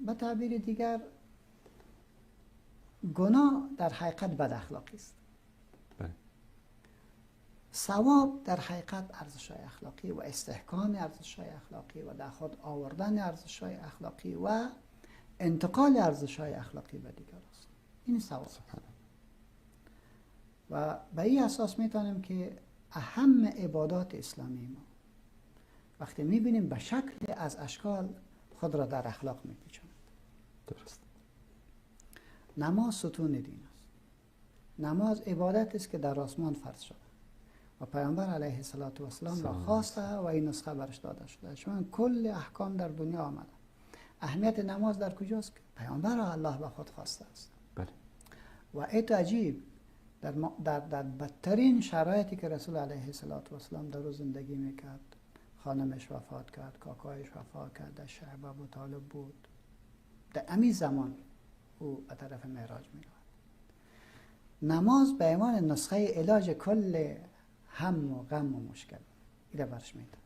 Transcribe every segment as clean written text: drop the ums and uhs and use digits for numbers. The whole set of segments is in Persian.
به تعبیر دیگر گناه در حقیقت بد اخلاقی است. ثواب در حقیقت ارزش‌های اخلاقی و استحکام ارزش‌های اخلاقی و در خود آوردن ارزش‌های اخلاقی و انتقال ارزش‌های اخلاقی به دیگر است. این ثواب. و به این اساس میتونیم که اهم عبادات اسلامی ما وقتی میبینیم به شکل از اشکال خود را در اخلاق میپیچند. درست. نماز ستون دین است. نماز عبادت است که در آسمان فرض شده و پیامبر علیه السلام را خواسته و این نسخه برش داده شده. چون کل احکام در دنیا آمده. اهمیت نماز در کجاست؟ پیامبر را الله به خود خواسته است. بله. و ایت عجیب در بدترین شرایطی که رسول علیه السلام در روز زندگی میکرد، خانمش وفات کرد، کاکایش وفات کرد، در شعب ابو طالب بود، در امی زمان او به طرف معراج میرود. نماز به عنوان نسخه علاج کل هم و غم و مشکل ایره برش میده.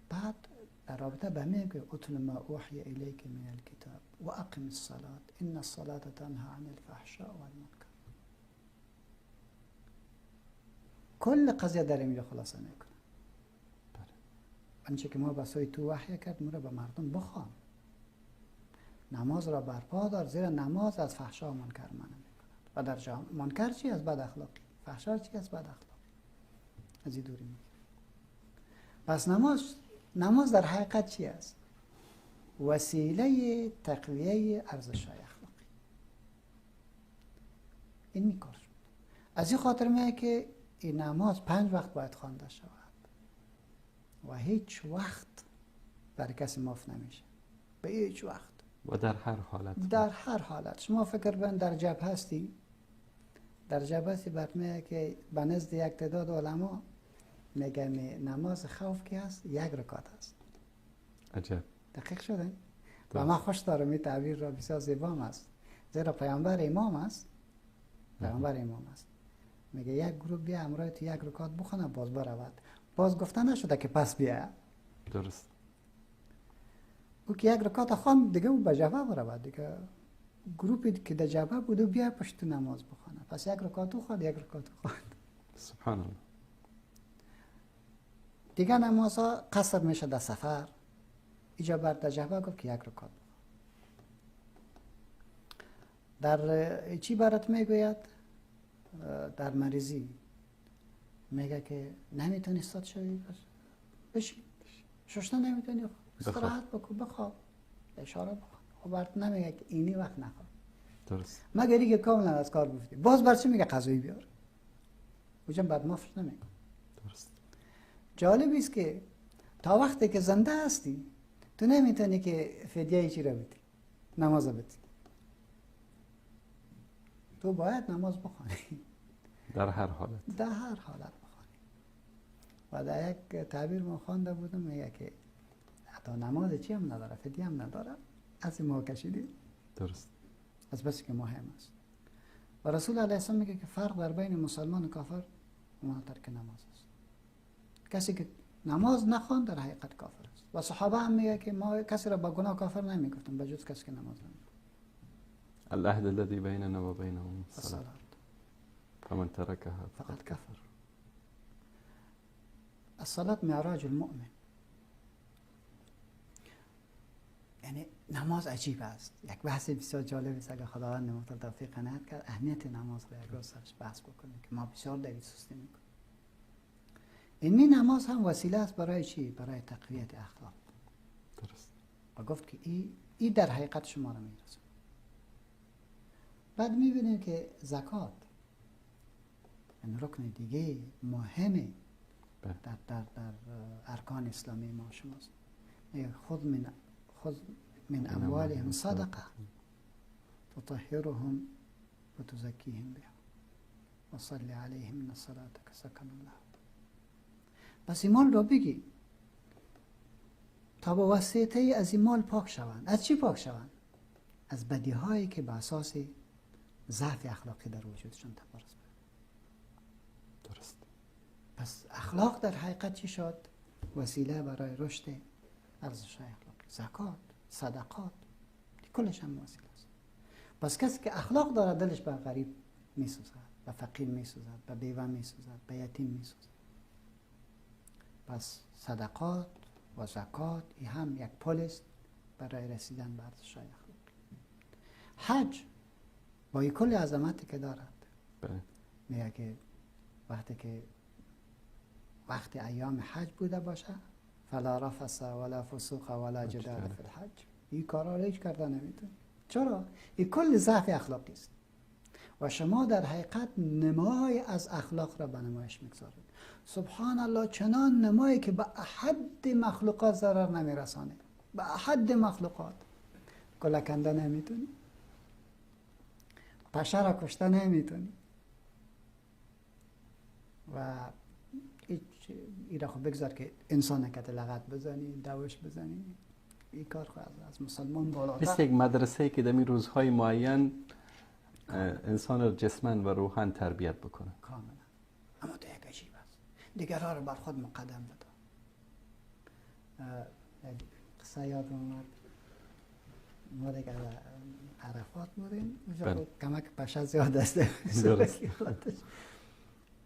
بعد در رابطه به میگه اتل ما اوحی الیک من الکتاب و اقم الصلاة ان الصلاة تنهی عن الفحشاء والمنکر. کل قضیه در اینجا خلاصه میکنه. آنچه که ما به سوی تو وحی کرد ما را به مردم بخوان. نماز را برپا دار، زیرا نماز از فحشا و منکر منع میکند. و در منکر چی؟ از بد اخلاقی. فحشا چی؟ از بد اخلاقی. از این دوری میگیره. پس نماز در حقیقت چی است؟ وسیله تقویه ارزش‌های اخلاقی. این میکار شد. از این خاطر میگه که این نماز 5 وقت باید خوانده شود و هیچ وقت برای کسی معاف نمیشه. به هیچ وقت و در هر حالت. در هر حالت. شما فکر بین در جبهه هستی، در جبهه هستی بعد میگه که به نزد یک تعداد علما میگه نماز خوف که هست 1 رکعت است. عجب. دقیق شده؟ و من خوش دارم این تعبیر را، بسیار زیبا است. زیرا پیامبر امام است. پیامبر امام است. میگه یک گروه بیا امرای تو 1 رکعت بخونه باز برود. باز گفته نشده که پس بیا. درست. او که 1 رکعت خوان دیگه او به جبهه برود دیگه. گروپی که در جبهه بود و بیا پشت نماز بخونه. پس 1 رکعت خواند 1 رکعت خواند. سبحان الله. دیگه نمازها قصر میشه در سفر. اینجا بر در جبهه گفت که 1 رکعت. در چی برات میگوید؟ در مریضی میگه که نمیتونی استاد شوی بشی، ششته نمیتونی استراحت بکن، بخواب، اشاره بکن. خب برات نمیگه که اینی وقت نخواب. درست. مگر اینکه کاملا از کار گفتی. باز برچی میگه قضایی بیار. اوجا بعد مافش نمیگه. درست. جالب است که تا وقتی که زنده هستی تو نمیتونی که فدیه چی رو بدی، نماز بدی. تو باید نماز بخوانی. در هر حالت. در هر حالت بخوانی. و در یک تعبیر ما خوانده بودم میگه که حتی نماز چی هم نداره، فدیه هم نداره، از این ما کشیدیم. درست. از بسی که مهم است. و رسول علیه السلام میگه که فرق در بین مسلمان و کافر اون ترک نماز است. کسی که نماز نخوان در حقیقت کافر است. و صحابه هم میگه که ما کسی را با گناه کافر نمیگفتیم بجز کسی که نماز نمیخواد. العهد الذي بيننا وبينهم الصلاة فمن تركها فقد كفر. الصلاة معراج المؤمن. یعنی نماز عجیب است. یک بحث بسیار جالب است. اگر خداوند ما توفیق عنایت کرد اهمیت نماز را یک روز سرش بحث بکنیم که ما بسیار در این سستی میکنیم. این نماز هم وسیله است برای چی؟ برای تقویت اخلاق. درست. و گفت که این در حقیقت شما را میرسه. بعد میبینیم که زکات این رکن دیگه مهمه در ارکان اسلامی ما شماست. خذ من اموالهم صدقه تطهرهم و تزکیهم بها و صلی علیهم ان صلاتک سکن لهم. پس این مال را بگی تا با واسطه از این مال پاک شوند. از چی پاک شوند؟ از بدی هایی که به اساس ضعف اخلاقی در وجودشون تبارز بود. درست. پس اخلاق در حقیقت چی شد؟ وسیله برای رشد ارزش‌های اخلاقی. زکات صدقات، کلش هم وسیله است. پس کسی که اخلاق داره دلش به غریب میسوزد، به فقیر میسوزد، به بیوه میسوزد، به یتیم میسوزد. پس صدقات و زکات این هم یک پل است برای رسیدن به ارزش‌های اخلاقی. حج با این کل عظمتی که دارد میگه که وقتی ایام حج بوده باشه فلا رفث ولا فسوق ولا جدال فی الحج، این کارا رو هیچ کرده نمیتونی. چرا؟ این کل ضعف اخلاقی است و شما در حقیقت نمای از اخلاق را به نمایش میگذارید. سبحان الله، چنان نمایی که به احد مخلوقات ضرر نمیرسانه، به احد مخلوقات. کلکنده نمیتونی، پشه را کشته نمیتونی و این را خب بگذار که انسان کت لغت بزنی، دوش بزنی، این کار خواهد از مسلمان بالاتر. مثل یک مدرسه که در این روزهای معین انسان را جسماً و روحاً تربیت بکنه. کاملا. اما تو یک عجیب است، دیگرها رو بر خود مقدم بده. قصه یاد اومد، ما دیگر عرفات بودیم اونجا کمک پشه زیاد است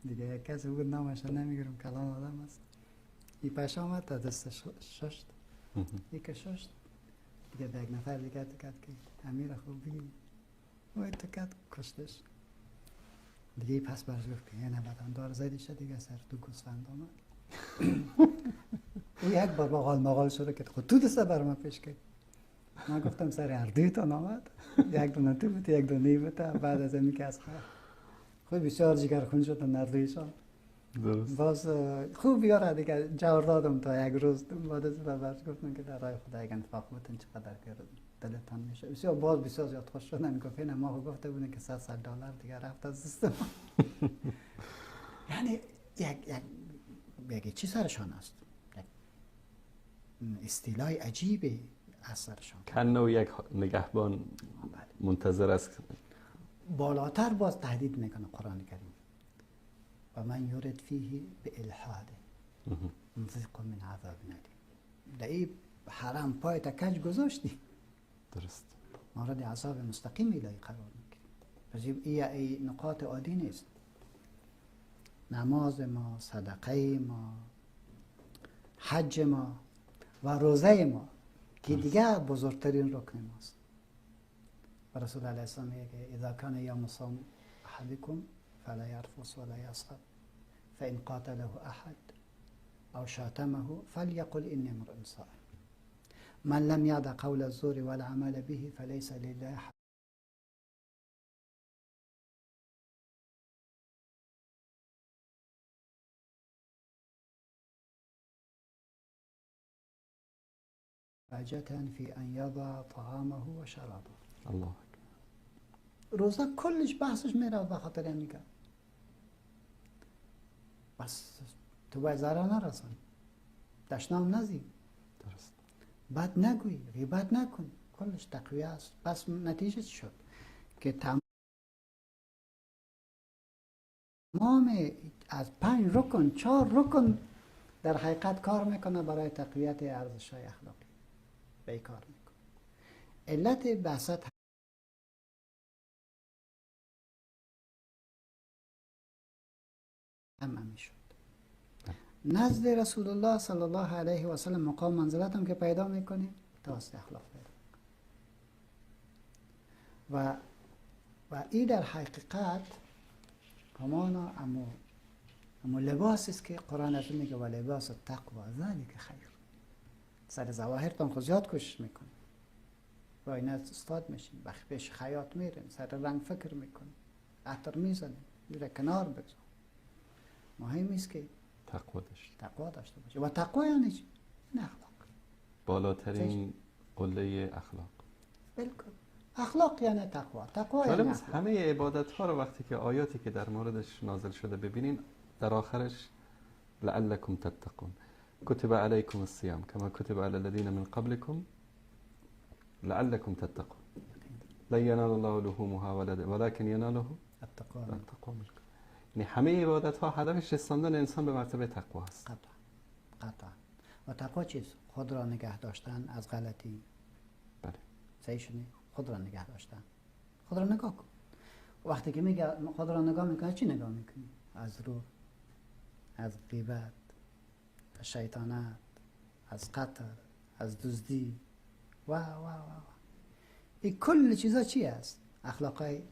دیگه کسی بود نامش نمیگیرم کلان آدم است. این پشه آمد تا دستش ششت، یک ششت دیگه به یک نفر دیگه کرد که امیر خوبی وای تو کرد کشتش. دیگه پس برش گفت که یه نبادم دار زدی شد دیگه سر تو گوسفند آمد. او یک بار باقال مقال شده که خود تو دسته بر من پیش کرد. من گفتم سر اردویتان آمد، یک دونه تو بود یک دونه بود. بعد از این که از خوب بسیار جگر خون شد نردویشان. باز خوب بیاره دیگه جور دادم تا یک روز. بعد از برش گفتم که در راه خدا اگه انفاق بودن چقدر که دلتان میشه. بسیار باز بسیار زیاد خوش شدن. گفتن ما گفته بودن که $100 دیگه رفت از دست ما. یعنی یک چی سرشان است، استیلای عجیبی از سرشان. کنه یک نگهبان منتظر است. بالاتر باز تهدید میکنه قرآن کریم و من یورد فیه به الحاد نذیقه من عذاب ندیم. در این حرم پای تا کج گذاشتی، درست مورد عذاب مستقیم الهی قرار میگیریم. پس این نقاط عادی نیست. نماز ما، صدقه ما، حج ما و روزه ما که دیگه بزرگترین رکن ماست. و رسول الله السلام میگه که اذا کان یوم صوم احدکم فلا یرفث ولا یصخب فان قاتله احد او شاتمه فلیقل انی امرؤ صائم من لم یدع قول الزور والعمل به فلیس لله حاجة فی ان یضع طعامه و شرابه. الله. روزه کلش بحثش میره به خاطر این میگه بس تو باید ضرر نرسانی، دشنام نزی، درست. بد نگوی، غیبت نکن، کلش تقویه است. پس نتیجه چی شد؟ که تمام از 5 رکن 4 رکن در حقیقت کار میکنه برای تقویت ارزش‌های اخلاقی. به کار میکنه. علت بحثت هم شد. نزد رسول الله صلی الله علیه و سلم مقام منزلت هم که پیدا میکنیم توسط اخلاق پیدا و این در حقیقت همانا اما لباس است که قرآن از میگه و لباس التقوی ذلک خیر. سر ظواهرتان خود زیاد کوشش میکنیم و این از استاد میشیم، پیش خیاط میریم، سر رنگ فکر میکنیم، عطر میزنیم، میره کنار بگذاریم. مهم است که تقوا داشته باشه. و تقوا یعنی چی؟ این اخلاق، بالاترین قله اخلاق. بالکل. اخلاق یعنی تقوا. تقوا یعنی اخلاق. همه عبادت ها رو وقتی که آیاتی که در موردش نازل شده ببینین در آخرش لعلکم تتقون، کتب علیکم الصیام کما کتب علی الذین من قبلکم لعلکم تتقون لا ینال الله لحومها ولکن یناله التقوا منکم. یعنی همه عبادت ها هدفش رساندن انسان به مرتبه تقوا است. قطعا. و تقوا چیست؟ خود را نگه داشتن از غلطی، صحیح خود را نگه داشتن. خود را نگاه کن. وقتی که میگه خود را نگاه میکنه، چی نگاه میکنی؟ از رو، از غیبت، از شیطانت، از قتل، از دزدی و این کل چیزا چی است؟ اخلاقای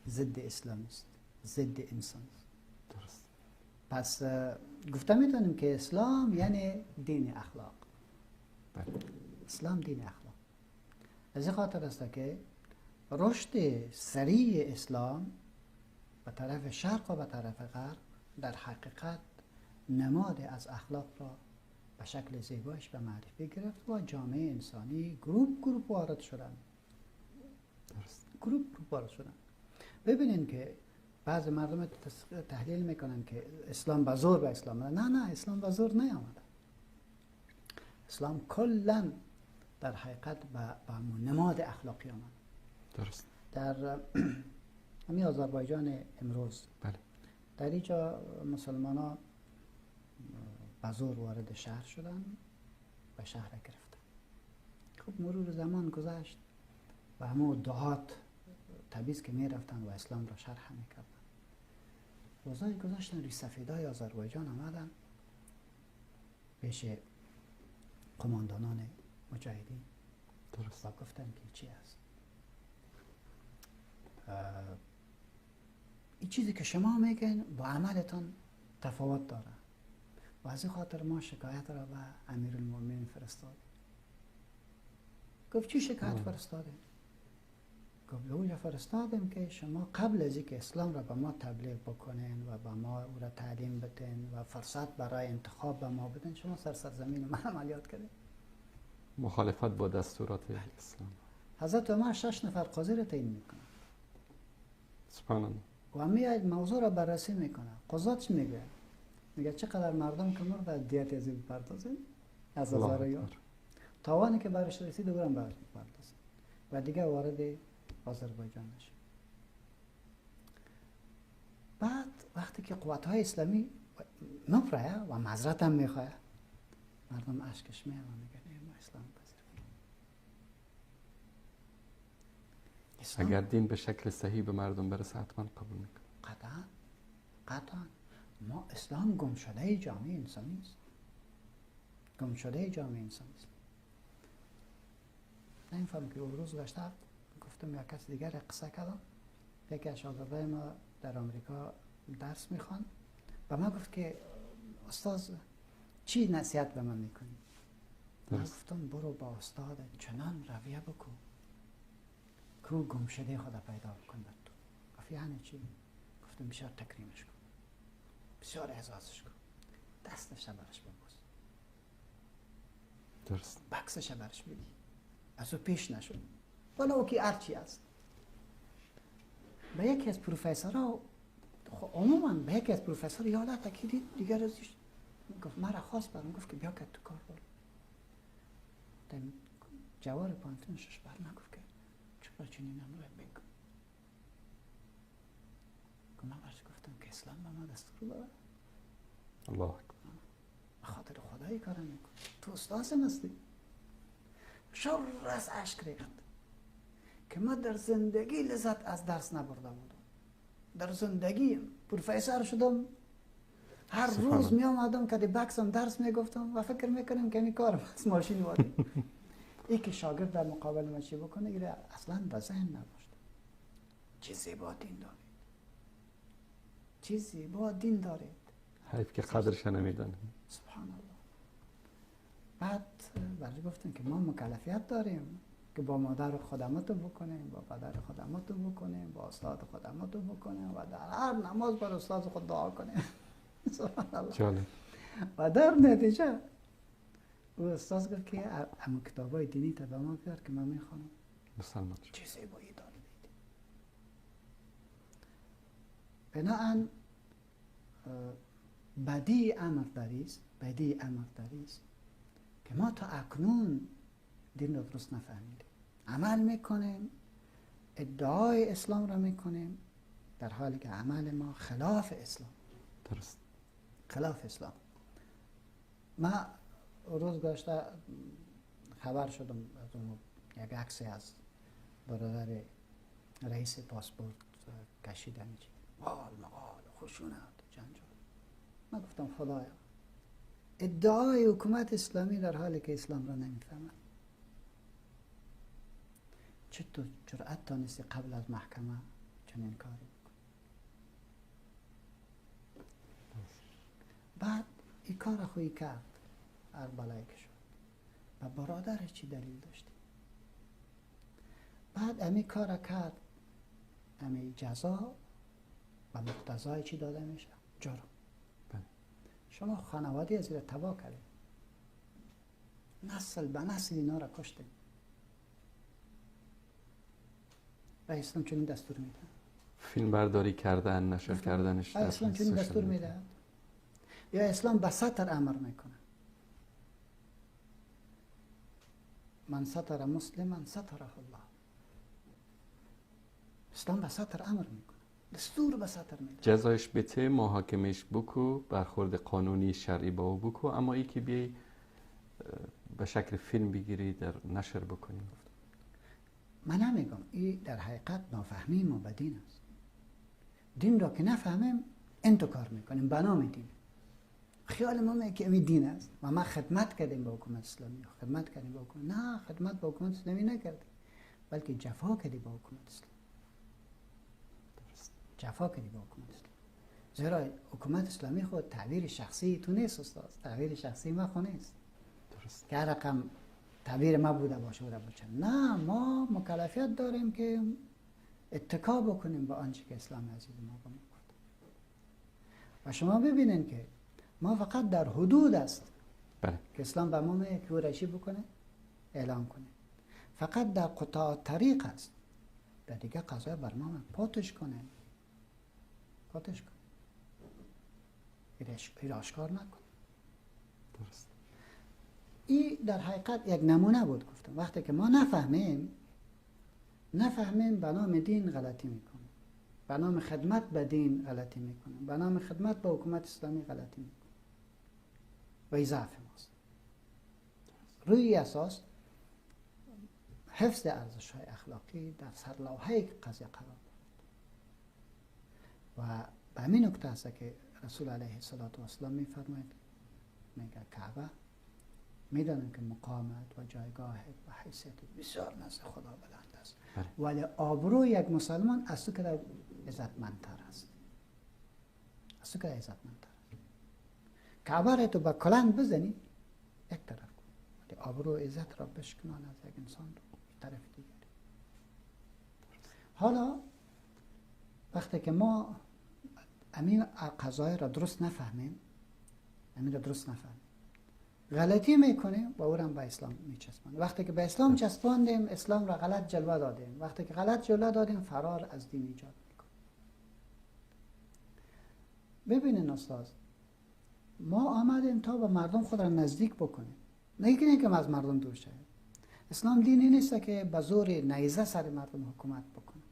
ضد اسلام است، ضد انسان است. درست. پس گفته میتونیم که اسلام یعنی دین اخلاق. بله. اسلام دین اخلاق. از این خاطر است که رشد سریع اسلام به طرف شرق و به طرف غرب در حقیقت نماد از اخلاق را به شکل زیبایش به معرفی گرفت و جامعه انسانی گروپ وارد شدن. درست. گروپ وارد شدن. ببینین که بعض مردم تحلیل میکنن که اسلام به زور به اسلام. نه اسلام به زور نیامده. اسلام کلا در حقیقت به نماد اخلاقی آمد. درست. در همین آذربایجان امروز بله. در اینجا مسلمان ها به زور وارد شهر شدن و شهر را گرفتن. خب مرور زمان گذشت و همه دعات تبعیض که می رفتن و اسلام را شرح می کردن. روزای گذاشتن ریسفیدای آذربایجان آمدن پیش قماندانان مجاهدین. درست. و گفتن که چی است؟ این چیزی که شما میگین با عملتان تفاوت داره و از این خاطر ما شکایت را به امیرالمومنین فرستادیم. گفت چی شکایت فرستادیم؟ گفت به اونجا فرستادیم که شما قبل از اینکه اسلام را به ما تبلیغ بکنین و به ما او را تعلیم بدین و فرصت برای انتخاب به ما بدین، شما سرزمین ما عملیات کردین. مخالفت با دستورات اسلام. حضرت عمر 6 نفر قاضی را تعیین میکنه سبحان الله. و میاد موضوع را بررسی میکنه. قضات چی میگه؟ میگه چقدر مردم که مرد دیت از این بپردازین از 1000 یار، تاوانی که برش رسید برام برش بپردازین و دیگه وارد آذربایجان نشد. بعد وقتی که قوت‌های اسلامی مفرحه و معذرت هم میخواه، مردم اشکش میاد و میگه ما اسلام پذیریم. اگر دین به شکل صحیح به مردم برسه حتما قبول میکنه. قطعا ما اسلام گم شده جامعه انسانی است. گم شده جامعه انسانی است. نمی‌فهم که روز گذشته گفتم یا کسی دیگر قصه کردم. یکی از شاگردای ما در آمریکا درس میخوان و من گفت که استاد چی نصیحت به من میکنی؟ من گفتم برو با استاد چنان رویه بکن که او گم شده خدا پیدا بکن در تو. گفت یعنی چی؟ گفتم بسیار تکریمش کن، بسیار اعزازش کن، دستش برش ببوس، درست. بکسش برش بگی، از او پیش نشو ولی او که هرچی است. به یکی از پروفسورها عموما به یکی از پروفسور یادت تکیدید دیگر ازش گفت مرا خواست برام گفت که بیا که تو کار برو. جوار پانتونشش بر من گفت که چرا چنین نمره بگم. من برش گفتم که اسلام به ما دستور داره. الله اکبر. به خاطر خدایی کار میکن. تو استاد هستی. شر از اشک ریخت که من در زندگی لذت از درس نبردم بودم. در زندگی پروفسور شدم، هر روز می آمدم که بکسم درس می گفتم و فکر میکنم که می کارم از ماشین وارد. ای که شاگرد در مقابل من چی بکنه ایره اصلا به ذهن نداشت. چه زیبا دین دارید، چه زیبا دین دارید. حیف که قدرش نمیدن. سبحان الله. بعد برای گفتن که ما مکلفیت داریم که با مادر خدمت بکنیم، با پدر خدمت بکنیم، با استاد خدمت بکنیم و در هر نماز بر استاد خود دعا کنیم. سبحان الله. جالب. و در نتیجه او استاد گفت که همون کتابای دینی تا به ما بیار که من میخوانم. مسلمان شد. چه زیبایی دارید. بناهن بدی امر داری است که ما تا اکنون دین رو درست نفهمیدیم. عمل میکنیم، ادعای اسلام را میکنیم در حالی که عمل ما خلاف اسلام. درست. خلاف اسلام. من روز گذشته خبر شدم از اون یک عکس از برادر رئیس پاسپورت کشیدن چی مال مقال خشونت جنجال. من گفتم خدایا ادعای حکومت اسلامی در حالی که اسلام را نمیفهمد، چطور جرأت دانستی قبل از محکمه چنین کاری بکن؟ بعد این کار خویی کرد هر بلایی که شد و برادرش چی دلیل داشتی؟ بعد امی کار کرد، امی جزا و مقتضای چی داده میشه؟ جرم. شما خانواده از را تباه کردید، نسل به نسل اینا را کشتید و اسلام چنین دستور میده. فیلم برداری کردن، نشر کردنش در اسلام چنین دستور میده یا اسلام به ستر امر میکنه؟ من ستر مسلما ستره الله. اسلام به ستر امر میکنه، دستور به ستر میده. جزایش بته، محاکمش بکو، برخورد قانونی شرعی با او بکو، اما ای که بیای به شکل فیلم بگیری در نشر بکنیم. من نمیگم، این در حقیقت نافهمی ما به دین است. دین را که نفهمیم انتو کار میکنیم به نام دین. خیال ما میگه که این دین است و ما خدمت کردیم به حکومت اسلامی، خدمت کردیم به حکومت. نه، خدمت به حکومت اسلامی نکردیم، بلکه جفا کردیم به حکومت اسلامی. جفا کردیم به حکومت اسلامی. زیرا حکومت اسلامی خود تعبیر شخصی تو نیست استاد، تعبیر شخصی ما خود نیست. درست. که هر رقم تعبیر ما بوده باشه نه، ما مکلفیت داریم که اتکا بکنیم به آنچه که اسلام عزیز ما به ما گفت. و شما ببینین که ما فقط در حدود است که اسلام به ما میگه که ورشی بکنه، اعلام کنه. فقط در قطاع طریق است، در دیگه قضای بر ما پاتش کنه، پاتش کنه، این آشکار نکن. درست. این در حقیقت یک نمونه بود. گفتم وقتی که ما نفهمیم به نام دین غلطی میکنیم، به نام خدمت به دین غلطی میکنیم، به نام خدمت به حکومت اسلامی غلطی میکنیم و این ضعف ماست. روی اساس حفظ ارزش های اخلاقی در سرلوحه قضیه قرار دارد و به همین نکته است که رسول علیه السلام میفرماید، میگه کعبه میدانم که مقامت و جایگاه و حیثیت بسیار نزد خدا بلند است، ولی آبرو یک مسلمان از تو که عزتمندتر است، از تو که عزتمندتر است. کعبه را تو با کلند بزنی یک طرف کن، ولی آبرو عزت را بشکنان از یک انسان طرف دیگری. حالا وقتی که ما همین قضایه را درست نفهمیم، غلطی میکنیم و او را به اسلام میچسبانیم. وقتی که به اسلام چسباندیم، اسلام را غلط جلوه دادیم. وقتی که غلط جلوه دادیم، فرار از دین ایجاد میکنیم. ببینین استاد، ما آمدیم تا به مردم خود را نزدیک بکنیم، نه که از مردم دور شویم. اسلام دینی نیست که به زور نیزه سر مردم حکومت بکنه،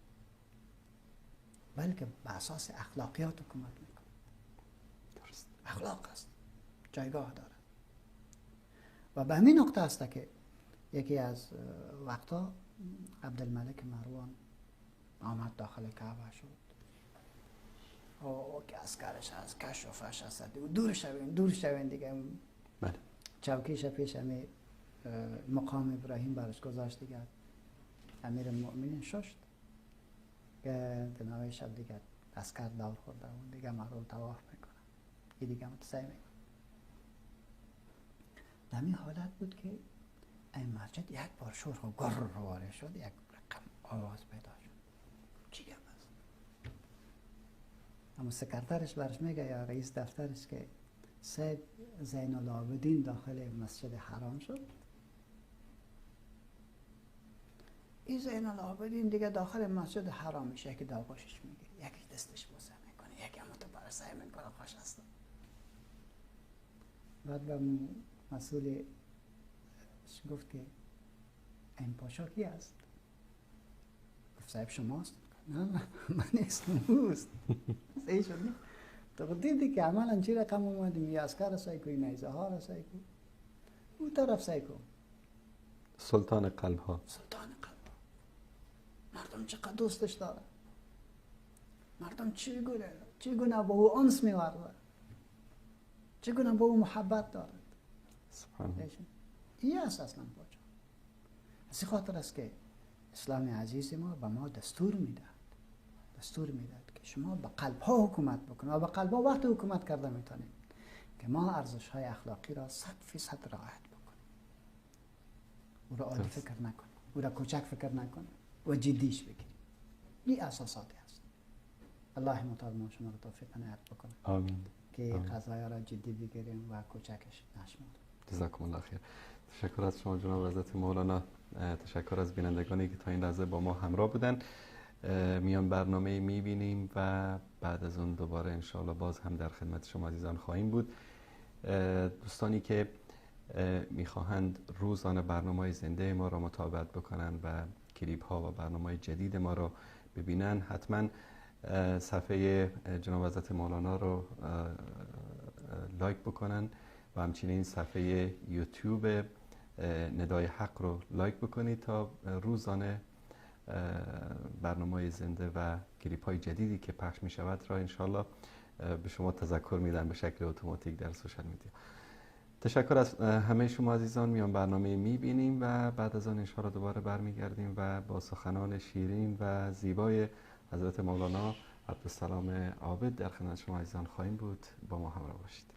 بلکه به اساس اخلاقیات حکومت میکنه. درست. اخلاق است، جایگاه داره. و به همین نقطه است که یکی از وقتا عبدالملک مروان آمد داخل کعبه شد او که اسکرش از کشفش هست، دور شوین دیگه. بله. چوکیش پیش همی مقام ابراهیم برش گذاشت دیگه. امیر المؤمنین ششت که دنوی شب دیگه اسکر دور خورده و دیگه مردم طواف میکنه، این دیگه متسعی میکنه. در این حالت بود که این مسجد یک بار شور و گر وارد شد، یک رقم آواز پیدا شد. چی گپ است؟ اما سکرترش برش میگه یا رئیس دفترش که سید زین العابدین داخل مسجد حرام شد. این زین العابدین دیگه داخل مسجد حرام میشه که داغوشش میگه، یکی دستش بوسه میکنه، یکی متبرسه میکنه، خوش است. بعد به مسئول گفت که این پاشا کی است؟ گفت صاحب شماست؟ نه من اسم اوست. صحیح شد نه؟ تو دیدی که عملا چی رقم اومدیم، یه اسکر سعی کنی، نیزه ها را سعی کن، اون طرف سعی کن. سلطان قلب ها. سلطان قلب ها. مردم چقدر دوستش داره، مردم چگونه با او انس می‌ورزد، چگونه با او محبت دارد. سبحان الله. این است اصلا پاچا. از این خاطر است که اسلام عزیز ما به ما دستور میدهد که شما به قلب ها حکومت بکنید و به قلب ها وقت حکومت کرده میتونید که ما ارزش های اخلاقی را 100% رعایت بکنیم، او را عادی فکر نکنیم، او را کوچک فکر نکنیم و جدیش بگیریم. این اساساتی است. الله متعال ما شما را توفیق عنایت بکنه. آمین. که قضایا را جدی بگیریم و کوچکش نشماریم. جزاکم الله خیر. تشکر از شما جناب حضرت مولانا. تشکر از بینندگانی که تا این لحظه با ما همراه بودن. میان برنامه میبینیم و بعد از اون دوباره انشاءالله باز هم در خدمت شما عزیزان خواهیم بود. دوستانی که میخواهند روزانه برنامه زنده ما را متابعت بکنن و کلیپ ها و برنامه جدید ما را ببینن، حتما صفحه جناب حضرت مولانا رو لایک بکنن و همچنین صفحه یوتیوب ندای حق رو لایک بکنید تا روزانه برنامه زنده و کلیپ های جدیدی که پخش می شود را انشالله به شما تذکر میدن به شکل اتوماتیک در سوشال میدیا. تشکر از همه شما عزیزان. میان برنامه میبینیم و بعد از آن انشالله دوباره برمیگردیم و با سخنان شیرین و زیبای حضرت مولانا عبدالسلام عابد در خدمت شما عزیزان خواهیم بود. با ما همراه باشید.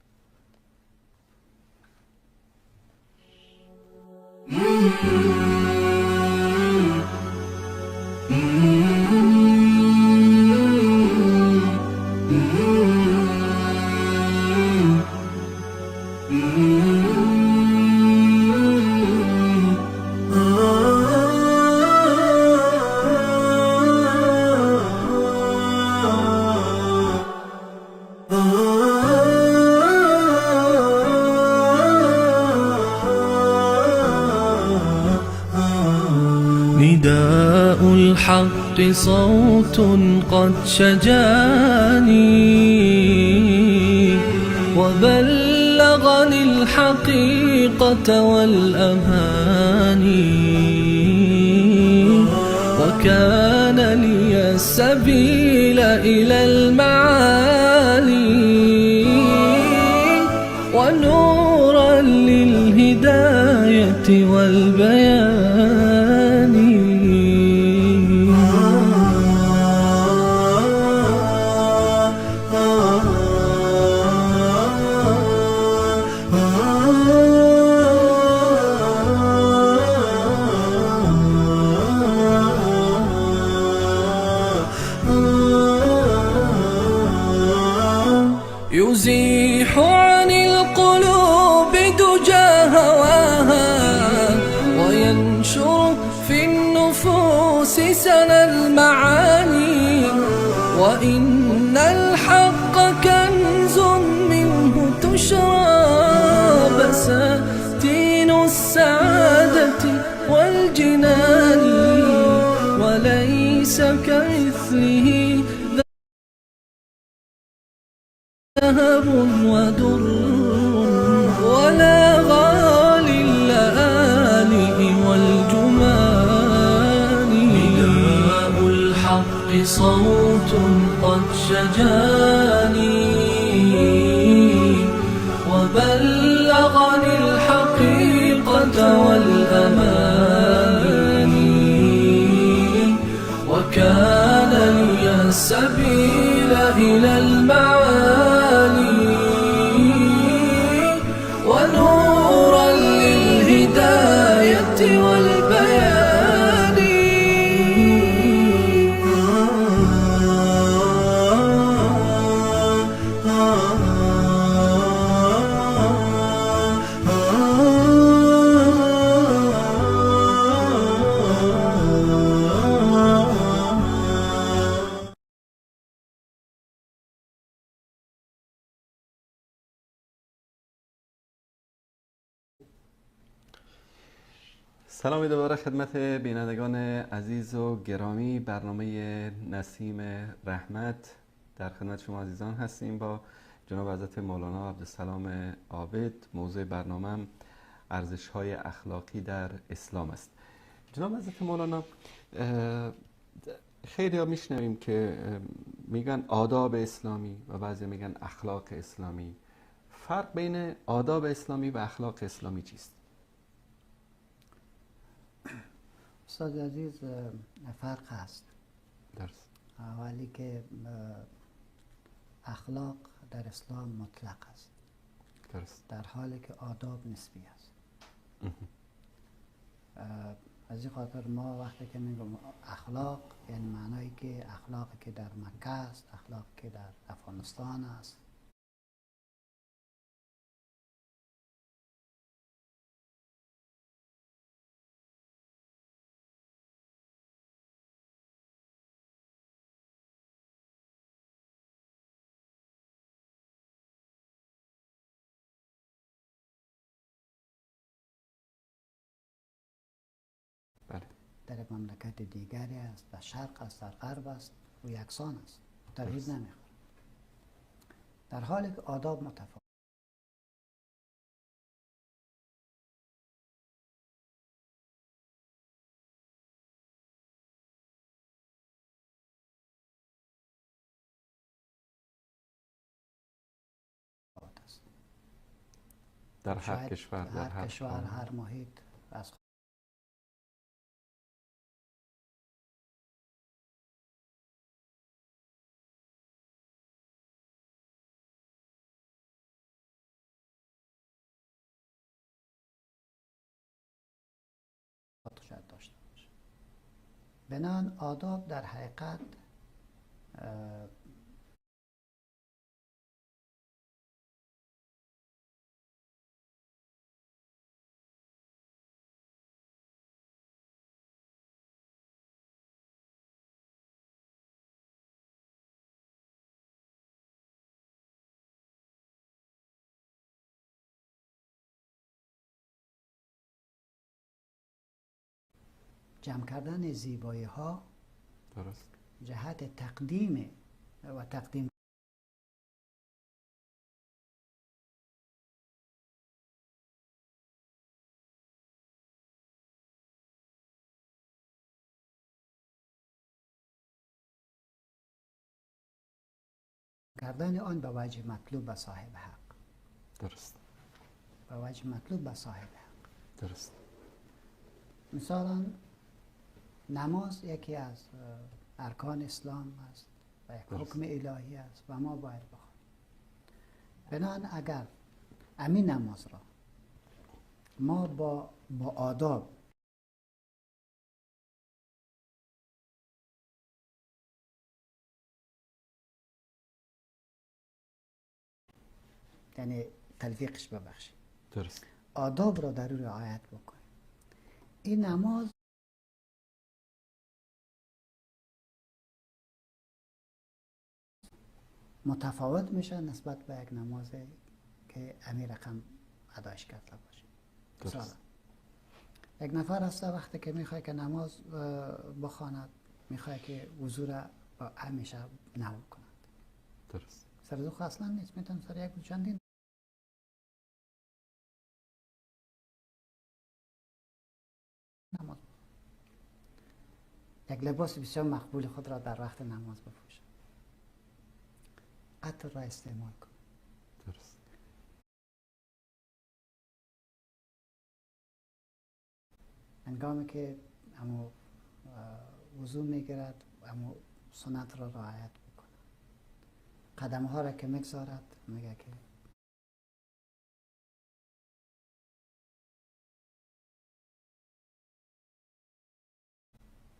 نداء الحق صوت قد شجاني وبلغني الحقيقة والأماني وكان لي السبيل إلى المعالي ونورا للهداية والبيان. يزيح عن القلوب دجى هواها وينشر في النفوس سنا المعاني وإن الحق كنز منه تشرى بساتين السعادة والجنان وليس كمثله ذهب ودر ولا غالي اللآلئ والجمان. نداء الحق صوت قد شجاني وبلغني الحقيقة والأماني وكان لي السبيل إلى المعالي ونورا للهداية والبيان. سلامی دوباره خدمت بینندگان عزیز و گرامی. برنامه نسیم رحمت در خدمت شما عزیزان هستیم با جناب حضرت مولانا عبدالسلام عابد. موضوع برنامه ارزش‌های اخلاقی در اسلام است. جناب حضرت مولانا، خیلی ها میشنویم که میگن آداب اسلامی و بعضی میگن اخلاق اسلامی. فرق بین آداب اسلامی و اخلاق اسلامی چیست؟ استاد عزیز، فرق هست. درست. ولی که اخلاق در اسلام مطلق است، درست. در حالی که آداب نسبی است. از این خاطر ما وقتی که میگم اخلاق، یعنی معنایی که اخلاقی که در مکه است، اخلاقی که در افغانستان است، بله. در مملکت دیگری است، در شرق است، در غرب است و یکسان است، تغییر نمیخوره. در حالی که آداب متفاوت است. در هر شاید کشور، در هر کشور، قوم. هر محیط از شاید داشته باشه. بنان آداب در حقیقت جمع کردن زیبایی ها درست. جهت تقدیم و تقدیم کردن آن به وجه مطلوب به صاحب حق، درست. به وجه مطلوب به صاحب حق. درست. مثلا نماز یکی از ارکان اسلام است و یک درست. حکم الهی است و ما باید بخوانیم. بنابراین اگر همین نماز را ما با آداب یعنی تلفیقش ببخشید، درست. آداب را در او رعایت بکنیم، این نماز متفاوت میشه نسبت به یک نماز که همین رقم ادایش کرده باشه. مثلا یک نفر هست وقتی که میخواد که نماز بخواند، میخواد که وضو را همیشه نو کند، درست. سرزوخ اصلا نیست، میتونه سر یک چندین نماز یک لباس بسیار مقبول خود را در وقت نماز بپوشد، عطر را استعمال کن. درست. هنگامی که همو وضو میگیرد همو سنت را رعایت میکنه، قدم ها را که میگذارد میگه که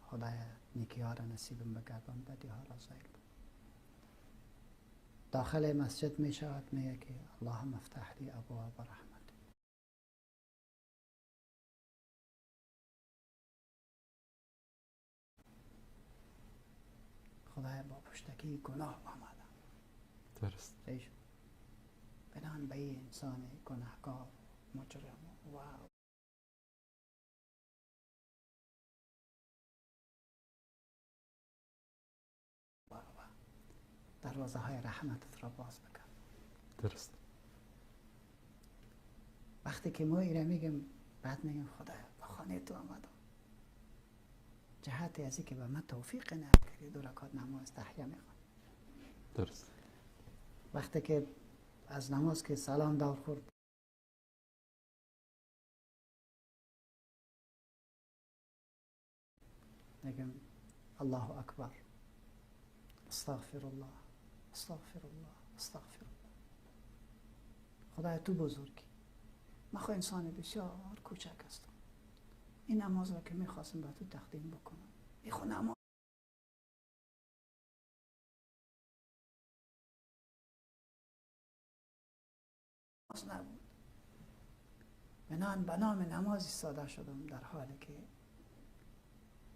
خدای نیکی ها را نصیبم بگردان، بدی ها را زایل. داخل مسجد می شود میگه که اللهم افتح لی ابواب رحمت، خدای با پشتکی گناه آمدم. درست. بنان به این انسان گناهکار مجرم و دروازه های رحمتت را باز بکن. درست. وقتی که ما ایره میگیم بعد میگیم خدایا به خانه تو آمدم، جهت ازی که به من توفیق نعمت کردی 2 رکعت نماز تحیه میخوام. درست. وقتی که از نماز که سلام دور خورد میگم الله اکبر، استغفر الله، استغفر الله، استغفر الله. خدای تو بزرگی، من خود انسان بسیار کوچک هستم، این نماز را که میخواستم به تو تقدیم بکنم، این خود نماز نبود. من به نام نماز ایستاده شدم در حالی که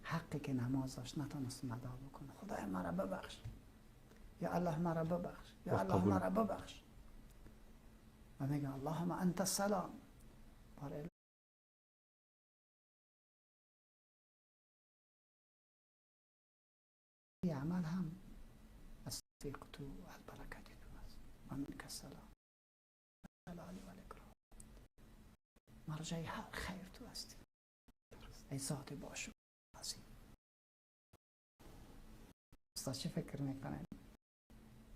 حقی که نماز داشت نتونستم ادا بکنم. خدای مرا ببخش، یا الله مرا ببخش، یا الله مرا ببخش. و میگم اللهم انت السلام. برای این عمل هم از توفیق تو و از برکت تو است. و منک السلام جلال و الاکرام. مرجع هر خیر تو هستی ای ذات باشو عظیم. استاد چه فکر میکنن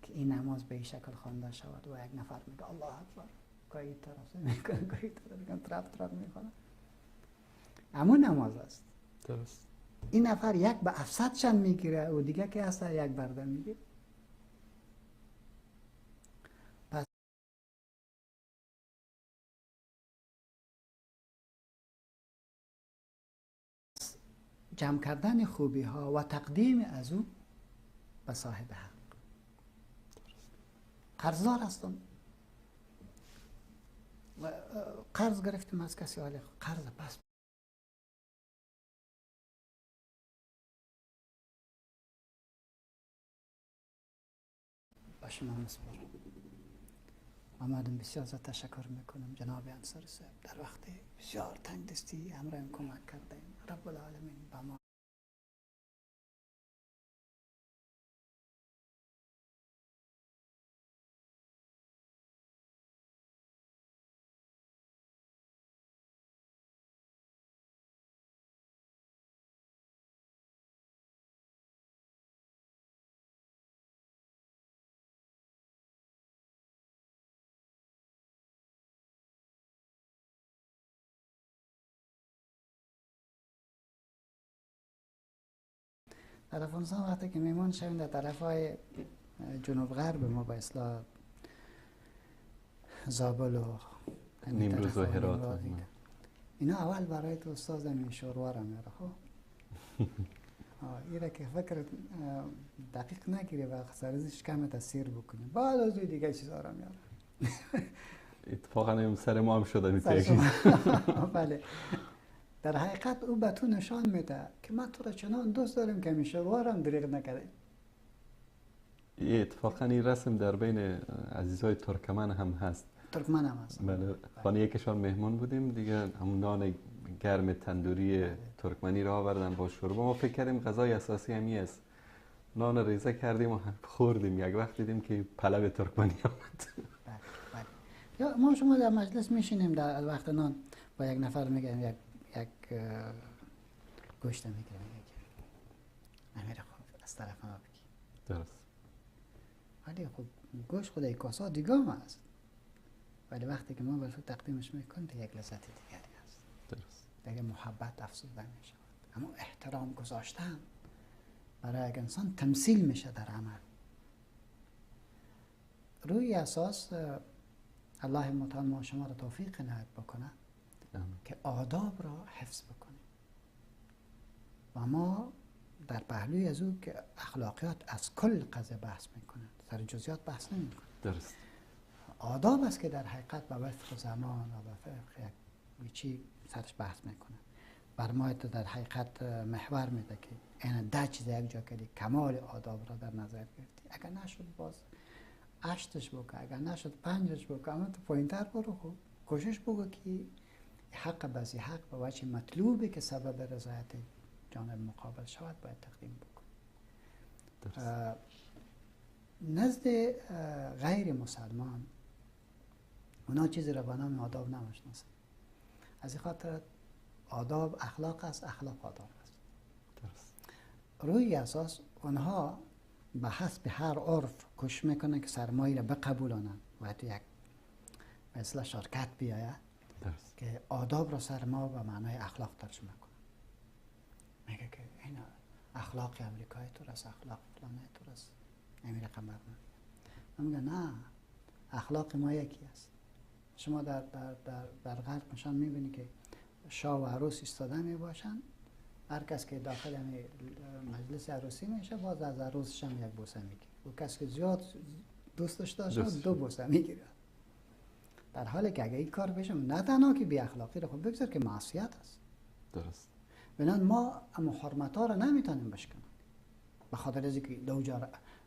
که این نماز به این شکل خوانده شود و یک نفر میگه الله اکبر، گاهی طرف میکنه، گاهی طرف میکنه، طرف میکنه، همون نماز است. درست. این نفر یک به 700 چند میگیره و دیگه که هست یک برده میگیره. پس جمع کردن خوبی ها و تقدیم از او به صاحب حق. قرضدار هستم، قرض گرفتم از کسی، حالی قرض پس با شما مسپارم. آمدم بسیار زیاد تشکر میکنم جناب انصاری صاحب، در وقت بسیار تنگ دستی همراهم کمک کردیم. رب العالمین با ما در افغانستان وقتی که میمان شویم در طرف های جنوب غرب ما به اصلاح زابل و نیمروز و هرات، اینا اول برای تو استاد این شوروا را میاره. خب ایره که فکر دقیق نگیری و سرزش کم تاثیر بکنی، بعد از دیگه چیزا را میاره. اتفاقا سر ما هم شده بله. در حقیقت او به تو نشان میده که من تو را چنان دوست دارم که همیشه روارم دریغ نکرده. اتفاقا این رسم در بین عزیزای ترکمن هم هست. ترکمن هم هست. بله. خانه یکشان مهمان بودیم دیگه، همون نان گرم تندوری ترکمنی را آوردن با شوربا. ما فکر کردیم غذای اساسی همی است، نان ریزه کردیم و خوردیم، یک وقت دیدیم که پلو ترکمنی آمد. بله. یا ما شما در مجلس میشینیم در وقت نان با یک نفر میگیم یک گوشت میگیره، نمیره خب از طرف ما بگی. درست. ولی خب گوشت خود یک کاسه دیگه هم هست، ولی وقتی که ما به تو تقدیمش میکنیم یک لذت دیگری هست. درست. دیگه محبت افزوده میشه، اما احترام گذاشتن برای یک انسان تمثیل میشه در عمل. روی اساس الله متعال ما شما را توفیق عنایت بکنه که آداب را حفظ بکنیم و ما در پهلوی از او که اخلاقیات از کل قضیه بحث میکنند، سر جزئیات بحث نمیکنند. درست. آداب است که در حقیقت به وفق زمان و به وفق یک چی سرش بحث میکنند. بر ما در حقیقت محور میده که این 10 چیز یک جا کردی، کمال آداب را در نظر گرفتی. اگر نشد باز 8ش بکن، اگر نشد 5ش بکن، اما تو پایین‌تر برو. خوب کوشش بگو که حق بعضی حق به وجه مطلوبی که سبب رضایت جانب مقابل شود باید تقدیم بکن. نزد غیر مسلمان اونا چیزی را به نام آداب نمیشناسن. از این خاطر آداب اخلاق است، اخلاق آداب است. درست. روی اساس اونها به حسب هر عرف کش میکنه که سرمایه را بقبولانن و تو یک مثل شرکت بیاید درست. که آداب را سرما به معنای اخلاق ترجمه کنه. میگه که این اخلاق امریکایی تو است، اخلاق فلانه تو است، این رقم برنامه. من میگم نه، اخلاق ما یکی است. شما در غرب نشان میبینی که شاه و عروس ایستاده میباشن، هر کس که داخل مجلس عروسی میشه باز از عروسش هم یک بوسه میگیره، و کسی که زیاد دوستش داشته دو بوسه میگیره. در حالی که اگه این کار بشه نه تنها که بی اخلاقی رو خب بگذار که معصیت است. درست. بنان ما اما حرمت ها رو نمیتونیم بشکنیم به خاطر از اینکه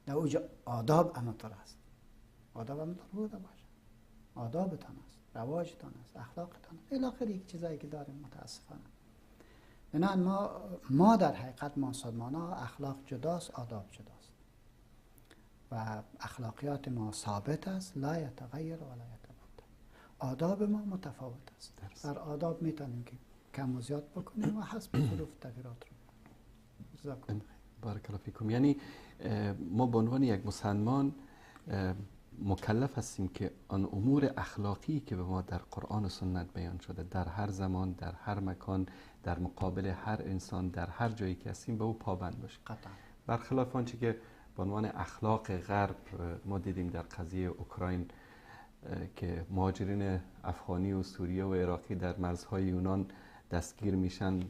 در اوج آداب امتر است. آداب امتر بوده باشه، آدابتان است، رواجتان است، اخلاقتان است، الی آخر یک چیزایی که داریم متاسفانه. بنان ما در حقیقت مسلمان ها اخلاق جداست، آداب جداست و اخلاقیات ما ثابت است، لا یتغیر و لا یتبدل. آداب ما متفاوت است. در آداب میتونیم که کم و زیاد بکنیم و حسب ظروف تغییرات رو. بارک الله فیکم. یعنی ما به عنوان یک مسلمان مکلف هستیم که آن امور اخلاقی که به ما در قرآن و سنت بیان شده در هر زمان، در هر مکان، در مقابل هر انسان، در هر جایی که هستیم به او پابند باشیم. قطعا. برخلاف آنچه که به عنوان اخلاق غرب ما دیدیم در قضیه اوکراین که مهاجرین افغانی و سوریه و عراقی در مرزهای یونان دستگیر میشن،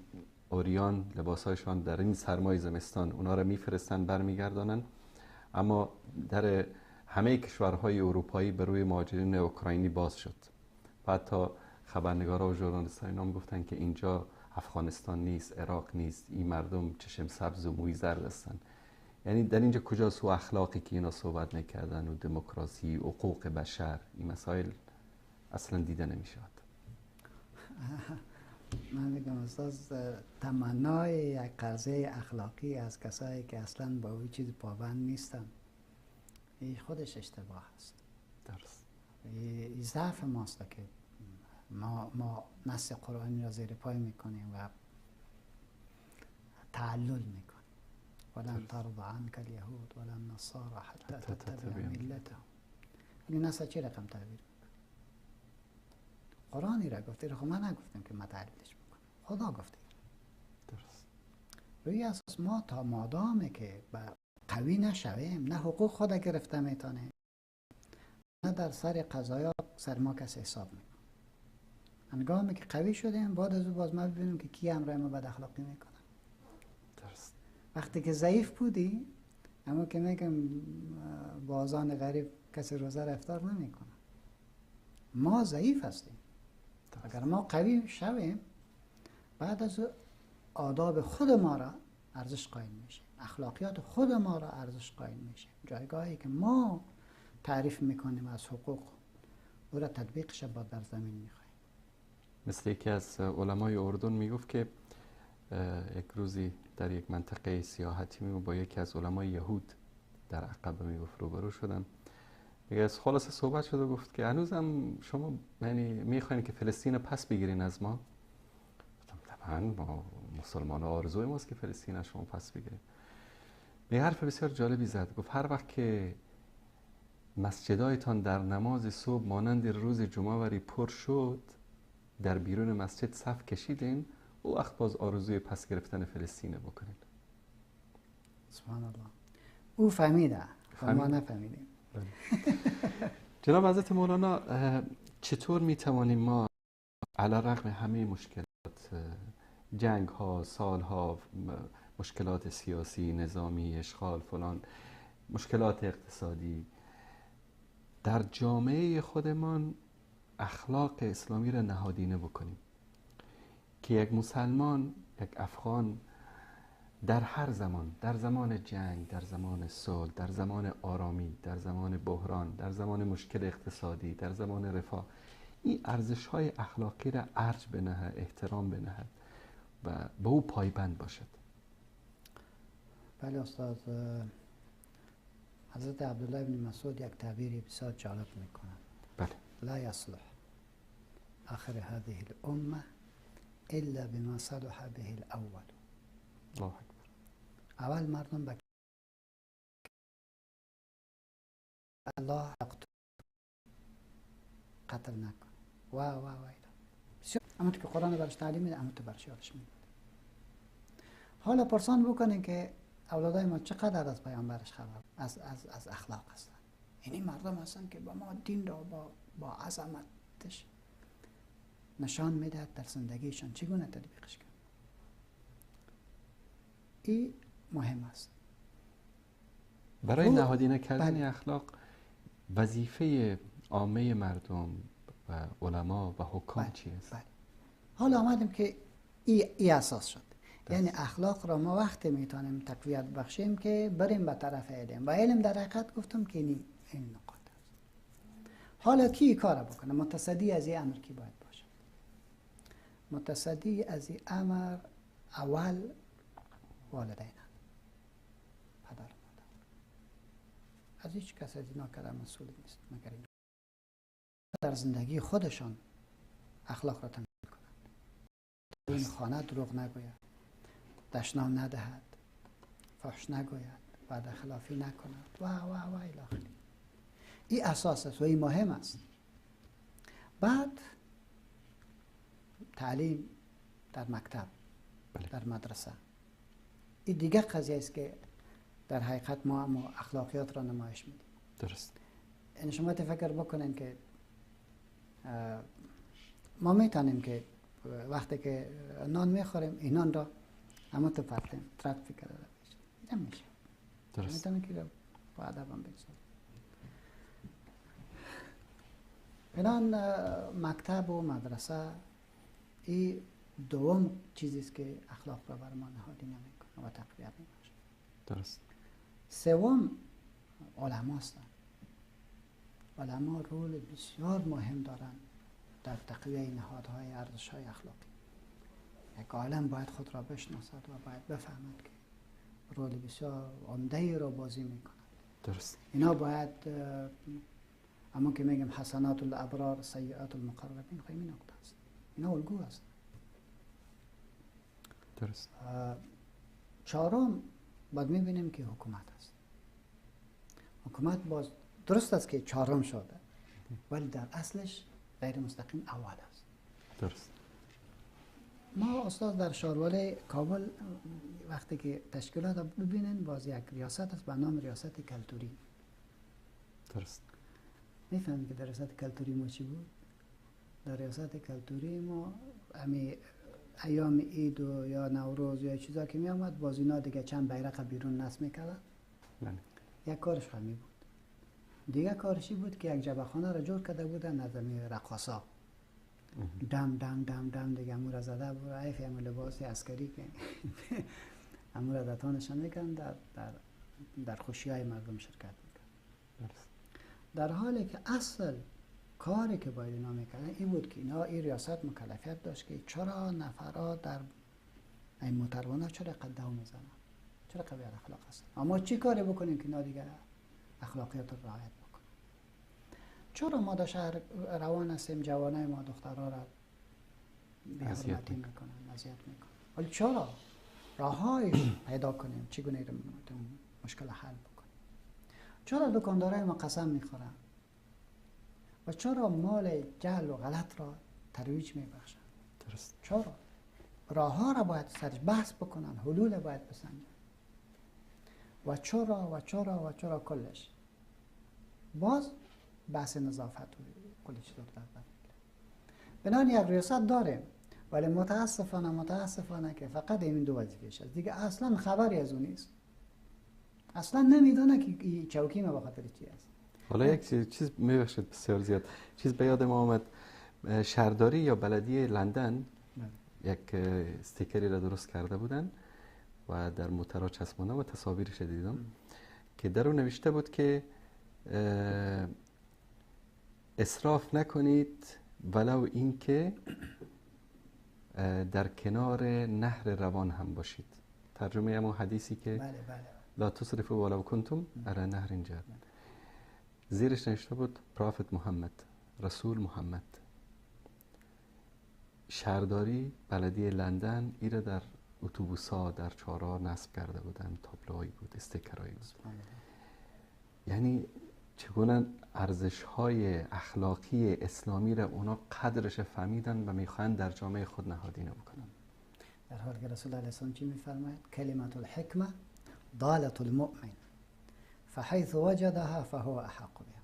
اوریان لباسایشان در این سرمای زمستان اونا را میفرستن برمیگردانن، اما در همه کشورهای اروپایی بر روی مهاجرین اوکراینی باز شد. بعد تا خبرنگارا و ژورنالیست‌ها اینا گفتن که اینجا افغانستان نیست، عراق نیست، این مردم چشم سبز و موی زرد هستن. یعنی در اینجا کجاست و اخلاقی که اینا صحبت نکردن و دموکراسی، حقوق بشر، این مسائل اصلا دیده نمیشد. من میگم استاد تمنای یک قضیه اخلاقی از کسایی که اصلا با اون چیز پابند نیستن این خودش اشتباه است. درست. این ضعف ماست که ما نص قرآنی را زیر پای میکنیم و تعلل میکنیم. ولن ترضى عنك اليهود ولا النصارى حتى تتبع ملتهم. این نص چی رقم تعبیر میکنه؟ قرآنی را گفته، خب من نگفتم که ما تعلیلش میکنم، خدا گفته. درست. روی اساس ما تا مادامه که قوی نشویم نه حقوق خود گرفته میتونه نه در سر قضایا سر ما کسی حساب میکنه. انگامی که قوی شدیم بعد از او باز ما ببینیم که کی امرای ما بد اخلاقی میکنه. درست. وقتی که ضعیف بودی اما که میگم بازان غریب کسی روزه را افطار نمیکنه. ما ضعیف هستیم. اگر ما قوی شویم بعد از آداب خود ما را ارزش قائل میشیم، اخلاقیات خود ما را ارزش قائل میشیم. جایگاهی که ما تعریف میکنیم از حقوق او را تطبیقش با در زمین میخوایم. مثل یکی از علمای اردن میگفت که یک روزی در یک منطقه سیاحتی با یکی از علمای یهود در عقبه میگفت روبرو شدم، میگه از خلاصه صحبت شد و گفت که هنوزم شما یعنی میخواین که فلسطین پس بگیرین از ما؟ گفتم طبعا ما مسلمان آرزوی ماست که فلسطین از شما پس بگیریم. به حرف بسیار جالبی زد، گفت هر وقت که مسجدایتان در نماز صبح مانند روز جمعه وری پر شد در بیرون مسجد صف کشیدین، او وقت باز آرزوی پس گرفتن فلسطین بکنین. سبحان الله. او فهمیده ما نفهمیدیم. جناب حضرت مولانا، چطور میتوانیم ما علی رغم همه مشکلات، جنگ ها، سال ها، مشکلات سیاسی، نظامی، اشغال فلان، مشکلات اقتصادی، در جامعه خودمان اخلاق اسلامی را نهادینه بکنیم که یک مسلمان، یک افغان در هر زمان، در زمان جنگ، در زمان صلح، در زمان آرامی، در زمان بحران، در زمان مشکل اقتصادی، در زمان رفاه، این ارزش‌های اخلاقی را ارج بنهد، احترام بنهد و به او پایبند باشد. بله استاد، حضرت عبدالله بن مسعود یک تعبیری بسیار جالب میکنند. بله. لا يصلح آخر هذه الأمة إلا بما صلح به الأول. الله اکبر. اول مردم به الله قتل نکن و اما که قرآن برش تعلیم میده، اما تو برش یادش میده. حالا پرسان بکنین که اولادای ما چقدر از پیامبرش خبر از اخلاق هستن. اینی مردم هستن که با ما دین را با عظمتش نشان میده در زندگیشان چگونه تطبیقش کنن. این مهم است. برای نهادینه کردن بله. اخلاق وظیفه عامه مردم و علما و حکام بله. چی است؟ بله. حالا آمدیم که ای اساس شد. یعنی اخلاق را ما وقتی میتونیم تقویت بخشیم که بریم به طرف علم و علم در حقیقت گفتم که این نقاط است. حالا کی کار بکنه؟ متصدی از این امر کی باید باشه؟ متصدی از این امر اول والدین، پدر و مادر. از هیچ کس از اینا کلام مسئول نیست مگر این در زندگی خودشان اخلاق را تمرین کنند. این خانه دروغ نگوید، دشنام ندهد، فحش نگوید، وعده خلافی نکند و الی آخره. این اساس است و این مهم است. بعد تعلیم در مکتب، در مدرسه. این دیگه قضیه است که در حقیقت ما اخلاقیات را نمایش میدیم. درست. یعنی شما تفکر بکنین که ما میتونیم که وقتی که نان میخوریم این نان را اما تو پرتیم ترک فکر را بشیم نمیشه. درست. میتونیم که با ادب هم بگذاریم. اینان مکتب و مدرسه این دوم چیزی است که اخلاق را بر ما نهادی نمیکنه و تقویت میکنه. درست. سوم علما هستند. علما رول بسیار مهم دارند در تقویه نهادهای ارزش‌های اخلاقی. یک عالم باید خود را بشناسد و باید بفهمد که رول بسیار عمده‌ای را بازی میکنند. درست. اینا باید اما که میگم حسنات الابرار سیئات المقربین، خیلی نکته است. اینا الگو است. درست. چهارم باید میبینیم که حکومت است. حکومت باز درست است که چهارم شده ولی در اصلش غیر مستقیم اول است. درست. ما استاد در شاروال کابل وقتی که تشکیلات ببینن باز یک ریاست است به نام ریاست کلتوری. درست. میفهمید که در ریاست کلتوری ما چی بود؟ در ریاست کلتوری ما امی ایام عید و یا نوروز یا چیزا که می آمد باز اینا دیگه چند بیرق بیرون نصب میکردن. بله. یک کارش همین بود. دیگه کارشی بود که یک جبهخانه را جور کرده بودن از امی رقاصا. دم دم دم دم دیگه امور از زده بود عیف هم لباس عسکری که امور از دتانشان میکن در خوشی های مردم شرکت میکن. در حالی که اصل کاری که باید اینا میکردن این بود که اینا این ریاست مکلفیت داشت که چرا نفرها در این متروانه چرا قدم میزنن، چرا قوی اخلاق هستن، اما چی کاری بکنیم که اینا دیگه اخلاقیات رو رعایت بکنن. چرا ما در شهر روان هستیم جوانای ما دخترها را بی‌حرمتی میکنن، اذیت میکنن، ولی چرا راههایش پیدا کنیم چگونه مشکل حل بکنیم. چرا دکاندارای ما قسم میخورن و چرا مال جهل و غلط را ترویج میبخشن؟ درست. چرا راه ها را باید سرش بحث بکنن، حلول باید بسنجن و چرا کلش باز بحث نظافت و کل چیز رو در بر میگیره. بنابراین یک ریاست داریم ولی متاسفانه که فقط این دو وظیفه‌اش است، دیگه اصلا خبری از اون نیست، اصلا نمیدونه که چوکی ما بخاطر چی است. حالا یک چیز میبخشید بسیار زیاد چیز به یاد ما آمد، شهرداری یا بلدیه لندن یک استیکری را درست کرده بودن و در موترها چسبانده و تصاویرش دیدم که در اون نوشته بود که اسراف نکنید ولو این که در کنار نهر روان هم باشید. ترجمه همون حدیثی که بله. لا تصرفوا ولو کنتم علی نهر جار. زیرش نوشته بود پروفت محمد رسول محمد. شهرداری بلدیه لندن ایره در اتوبوس‌ها در چهارراه نصب کرده بودن، تابلوهایی بود، استیکرایی بود. یعنی چگونه ارزش‌های اخلاقی اسلامی را اونا قدرش فهمیدن و میخوان در جامعه خود نهادینه بکنن. در حالی که رسول الله صلی الله علیه و چی میفرماید؟ کلمت الحکمه ضالة المؤمن فحیث وجدها فهو احق بها.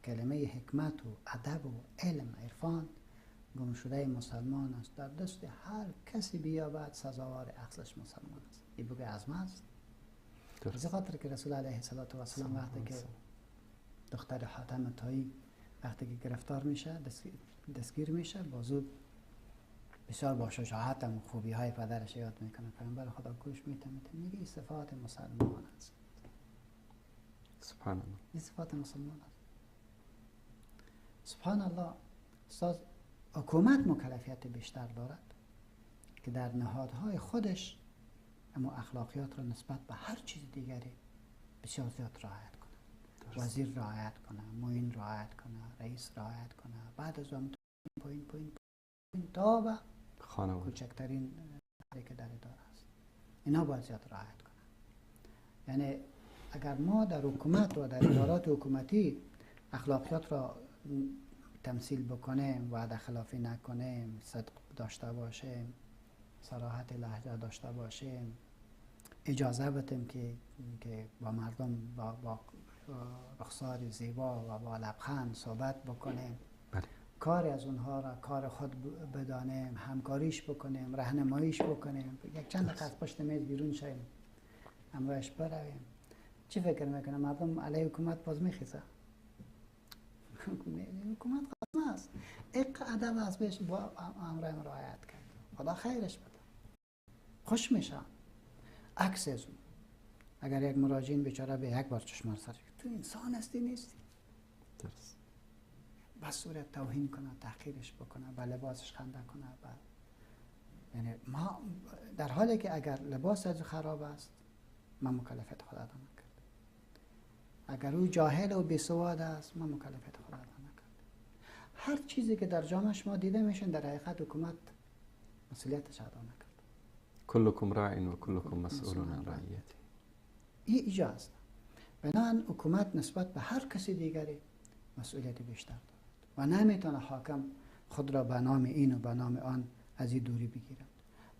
کلمه حکمت و ادب و علم عرفان گم شده مسلمان است، در دست هر کسی بیابد سزاوار اخذش مسلمان است. این بگه عظمه است. از خاطر که رسول الله علیه السلام وقتی که دختر حاتم طایی وقتی که گرفتار میشه، دستگیر میشه، بازو بسیار با شجاعت و خوبی های پدرش یاد میکنه. پیامبر خدا گوش میده میگه این صفات مسلمان است. سبحان الله. این صفات مسلمان است. سبحان الله. استاد حکومت مکلفیت بیشتر دارد که در نهادهای خودش اما اخلاقیات را نسبت به هر چیز دیگری بسیار زیاد رعایت کنه. وزیر رعایت کنه، معین رعایت کنه، رئیس رعایت کنه، بعد از اون پایین تا به خانواده کوچکترین که در اداره است، اینا باید زیاد رعایت کنه. یعنی اگر ما در حکومت و در ادارات حکومتی اخلاقیات را تمثیل بکنیم، وعده خلافی نکنیم، صدق داشته باشیم، صراحت لهجه داشته باشیم، اجازه بدیم که با مردم با رخسار زیبا و با لبخند صحبت بکنیم، کاری از اونها را کار خود بدانیم، همکاریش بکنیم، راهنماییش بکنیم، یک چند دقیقه از پشت میز بیرون شویم، همراهش برویم. چی فکر میکنه مردم علیه حکومت باز میخیزه؟ حکومت قسمه است، اق ادب است، بهش با امر رعایت کرد، خدا خیرش بده، خوش میشه. عکس از اون اگر یک مراجعین بیچاره به یک بار چشمان سر تو انسان هستی نیستی، درست، بس صورت توهین کنه، تحقیرش بکنه، به لباسش خنده کنه. یعنی ما در حالی که اگر لباس از خراب است من مکلفیت خود ادا نکرد، اگر او جاهل و بیسواد است من مکلفیت خود ادا نکرد. هر چیزی که در جامعه شما دیده میشن در حقیقت حکومت مسئولیتش ادا نکرد. کلکم راع و کلکم مسئول عن رعیته. این ایجاست. بنابراین حکومت نسبت به هر کسی دیگری مسئولیت بیشتر دارد و نمیتونه حاکم خود را به نام این و به نام آن از این دوری بگیرد.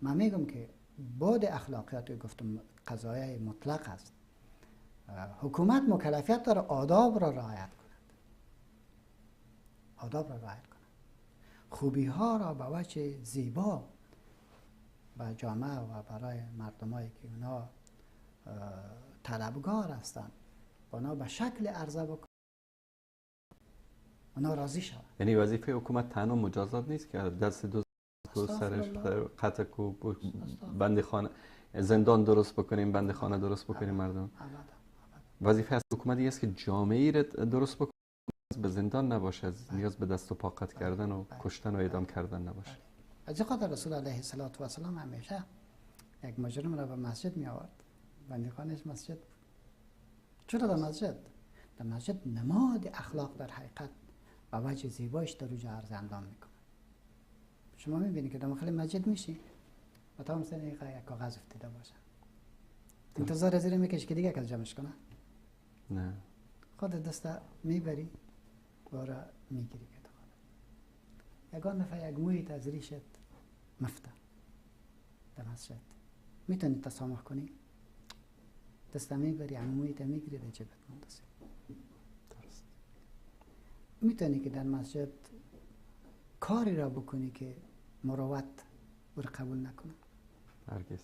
من میگم که بعد اخلاقیات گفتم قضایای مطلق است. حکومت مکلفیت داره آداب را رعایت کند، آداب را رعایت کند، خوبی ها را به وجه زیبا به جامعه و برای مردمایی که اونا طلبگار هستند اونا به شکل عرضه بکنند، اونا راضی شوند. یعنی وظیفه حکومت تنها مجازات نیست که دست دو سرش قطع کو بند خانه زندان درست بکنیم، بند خانه درست بکنیم مردم. وظیفه از حکومت است که جامعه را درست بکنه، به زندان نباشه، نیاز به دست و پا قطع کردن و کشتن و اعدام کردن نباشه. از این خاطر رسول الله علیه السلام همیشه یک مجرم را به مسجد می آورد، بندیخانش مسجد بود. چرا در مسجد؟ در مسجد نماد اخلاق در حقیقت و وجه زیبایش در اوجه عرض اندام میکنه. شما میبینید که در مخل مسجد میشی و تا مثلا یک کاغذ افتیده باشه، انتظار زیر میکشی که دیگه کس جمعش کنه؟ نه، خود دست میبری بارا میگیری که یگان دفعه یک مویت از ریشت مفته در مسجد، میتونی تسامح کنی؟ دست میبری همون مویت میگیری در جبت مندازی. میتونی که در مسجد کاری را بکنی که مروت او را قبول نکنه؟ هرگز.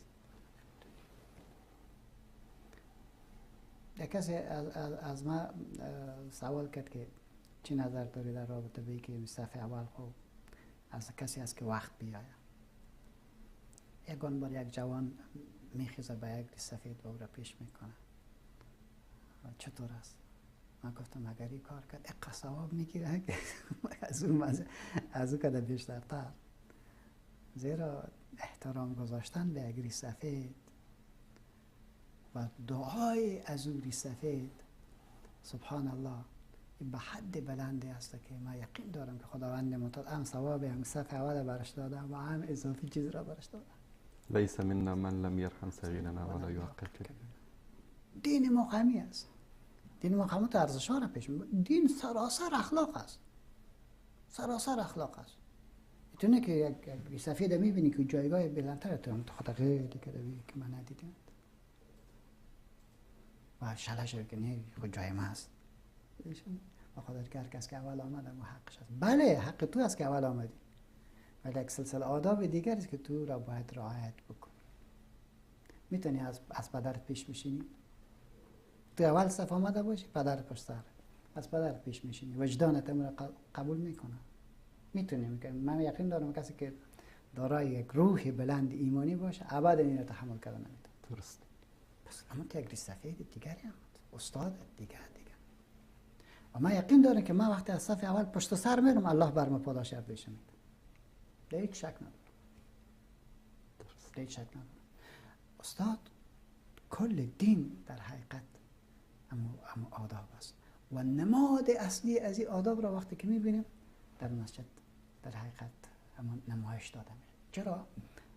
یک کسی از ما سوال کرد که چی نظر داری در رابطه به که صفحه اول خوب از کسی است که وقت بیاید. یگان بار یک جوان میخیزه به یک سفید و او را پیش میکنه، چطور است؟ من گفتم اگر این کار کرد اقا ثواب میگیره که از او کده بیشتر تر، زیرا احترام گذاشتن به یک سفید و دعای از او سفید سبحان الله این به حد بلندی است که من یقین دارم که خداوند متعال هم ثواب هم صف اول برش داده و هم اضافی چیز را برش داده. لیس منا من لم یرحم صغیرنا ولا یعقل کبیرنا. دین ما غمی است. دین ما غمت ارزش‌ها را پیش می‌برد. دین سراسر اخلاق است. سراسر اخلاق است. میتونه که یک سفید میبینی که جایگاه بلندتر تو خاطر خیلی که روی که من ندیدم و شلش که نه خود جای ما است. و خاطر که هر کس که اول آمده و حقش است. بله حق تو است که اول آمدی. ولی یک سلسله آداب دیگر است که تو را باید رعایت بکنی. میتونی از پدرت پیش میشینی. تو اول صف آمده باشی پدر پشت سر. از پدر پیش میشینی. وجدانت امر قبول میکنه. میتونیم که من یقین دارم کسی که دارای یک روح بلند ایمانی باشه ابدا این رو تحمل کردن نمیتونه. درست. پس اما یک سفید دیگری هم استاد دیگر. و من یقین دارم که من وقتی از صف اول پشت سر میرم الله بر من پاداش ارزش میده. در هیچ شک ندارم. در هیچ شک ندارم. استاد کل دین در حقیقت اما آداب است و نماد اصلی از این آداب را وقتی که میبینیم در مسجد در حقیقت نمایش داده میشه. چرا؟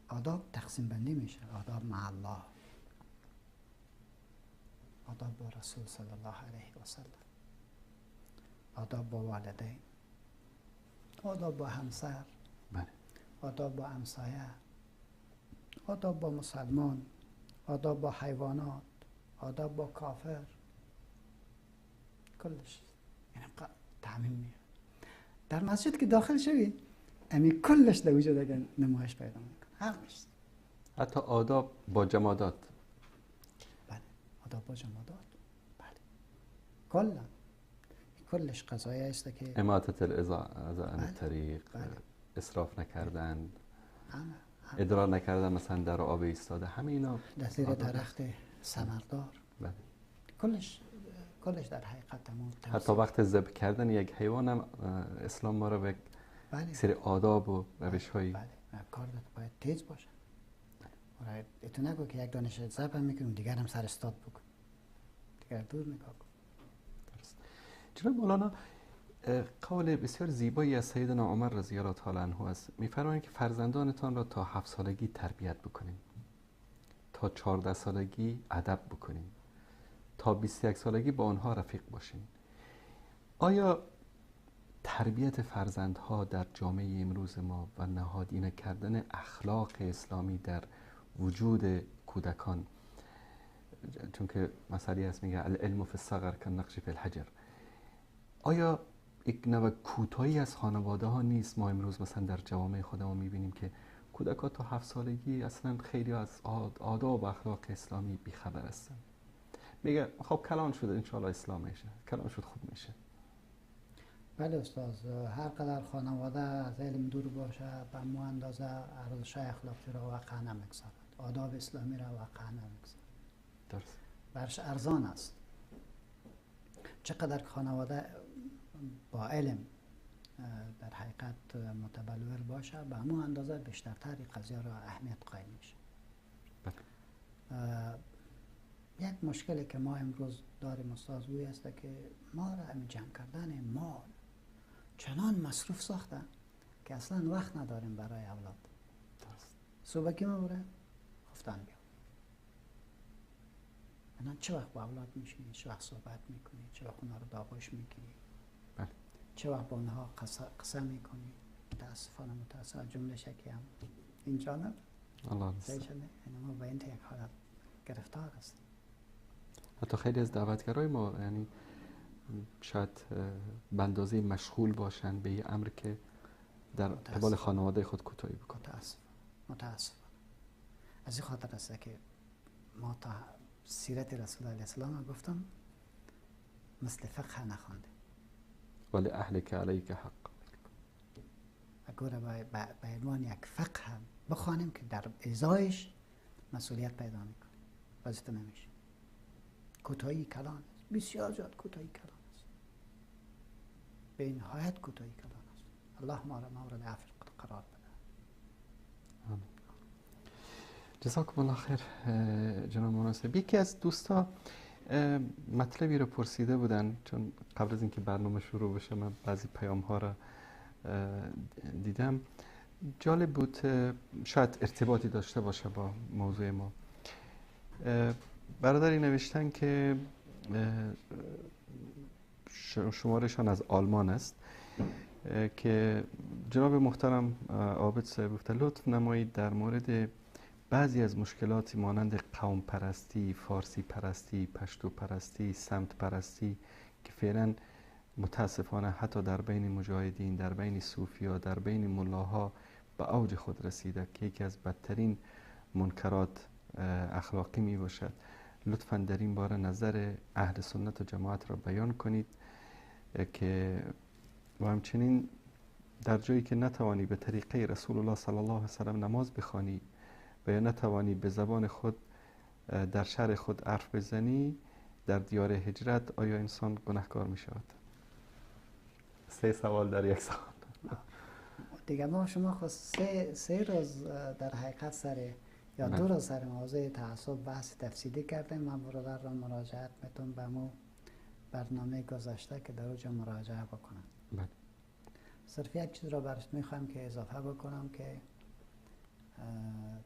آداب تقسیم بندی میشه. آداب مع الله، آداب با رسول صلی الله علیه و سلم، آداب با والدین، آداب با همسر، آداب با همسایه، آداب با مسلمان، آداب با حیوانات، آداب با کافر، کلش یعنی تعمیم میشه. در مسجد که داخل شوی امی کلش در وجود اگر نمایش پیدا میکنه. همش. حتی آداب با جمادات. بله آداب با جمادات. بله کلش قضایه است که اماتت الاذى عن الطریق، اسراف نکردن، ادرار نکردن مثلا در آب ایستاده، همه اینا در زیر درخت ثمردار. بله. کلش در حقیقت تمام. حتی وقت ذبح کردن یک حیوان هم اسلام ما رو به سری آداب و روش‌های بله کار باید تیز باشه. تو نگو که یک دانش ذبح میکنیم دیگر هم سر استاد بکن، دیگر دور نگاه کن. جناب مولانا قول بسیار زیبایی از سیدنا عمر رضی الله تعالی عنه است. می‌فرمایند که فرزندانتان را تا 7 سالگی تربیت بکنید، تا 14 سالگی ادب بکنید، تا 21 سالگی با آنها رفیق باشید. آیا تربیت فرزندها در جامعه امروز ما و نهادینه کردن اخلاق اسلامی در وجود کودکان، چون که مسئله هست میگه العلم فی الصغر کالنقش فی الحجر، آیا یک نوع کوتاهی از خانواده ها نیست؟ ما امروز مثلا در جوامع خودمون میبینیم که کودک‌ها تا 7 سالگی اصلا خیلی از آداب و اخلاق اسلامی بیخبر هستن. میگه خب کلان شده انشاءالله اسلام میشه، کلان شد خوب میشه. بله استاد، هر قدر خانواده از علم دور باشه به مو اندازه ارزش اخلاقی را واقعا نمیگذارد، آداب اسلامی را واقعا نمیگذارد. درست. برش ارزان است. چقدر خانواده با علم در حقیقت متبلور باشه به همون اندازه بیشترتر این قضیه را اهمیت قائل میشه. یک مشکلی که ما امروز داریم استاد اوی است که ما را همین جمع کردن مال چنان مصروف ساخته که اصلا وقت نداریم برای اولاد. صبح کی میبره؟ گفتن بیا. الان چه وقت با اولاد میشینی؟ چه وقت صحبت میکنی؟ چه وقت اونها رو داغوش میکنی؟ چه وقت با اونها قسم میکنی؟ متاسفانه جمله شکی هم اینجا نداره. الله سعی شده ما با این یک حالت گرفتار هستیم. حتی خیلی از دعوتگرای ما یعنی شاید به اندازه مشغول باشن به یه امر که در قبال خانواده خود کوتاهی بکنن. متاسفانه از این خاطر است که ما تا سیرت رسول الله علیه السلام گفتم مثل فقه نخوانده. ولی اهلک علیک حق. اگر به عنوان یک فقه هم بخوانیم که در ازایش مسئولیت پیدا میکنه وظیفه نمیشه. کوتاهی کلان است، بسیار زیاد کوتاهی کلان است، به نهایت کوتاهی کلان است. الله ما را مورد عفو قرار بده. جزاکم الله خیر جناب مناسب. یکی از دوستا مطلبی رو پرسیده بودن، چون قبل از اینکه برنامه شروع بشه من بعضی پیام ها را دیدم. جالب بود، شاید ارتباطی داشته باشه با موضوع ما. برادری نوشتن که شمارشان از آلمان است که جناب محترم عابد صاحب گفته لطف نمایید در مورد بعضی از مشکلاتی مانند قوم پرستی، فارسی پرستی، پشتو پرستی، سمت پرستی که فعلا متاسفانه حتی در بین مجاهدین، در بین صوفیا، در بین ملاها به اوج خود رسیده که یکی از بدترین منکرات اخلاقی می باشد. لطفاً در این باره نظر اهل سنت و جماعت را بیان کنید که و همچنین در جایی که نتوانی به طریقه رسول الله صلی الله علیه وسلم نماز بخوانی و یا نتوانی به زبان خود در شهر خود حرف بزنی، در دیار هجرت آیا انسان گناهکار می شود؟ 3 سوال در یک سوال. دیگه ما شما خود سه روز در حقیقت سر یا 2 روز سر موضوع تعصب بحث تفصیلی کردیم. من برادر را مراجعت میتونم به مو برنامه گذاشته که در اونجا مراجعه بکنم. بله. صرف یک چیز را برش میخوام که اضافه بکنم که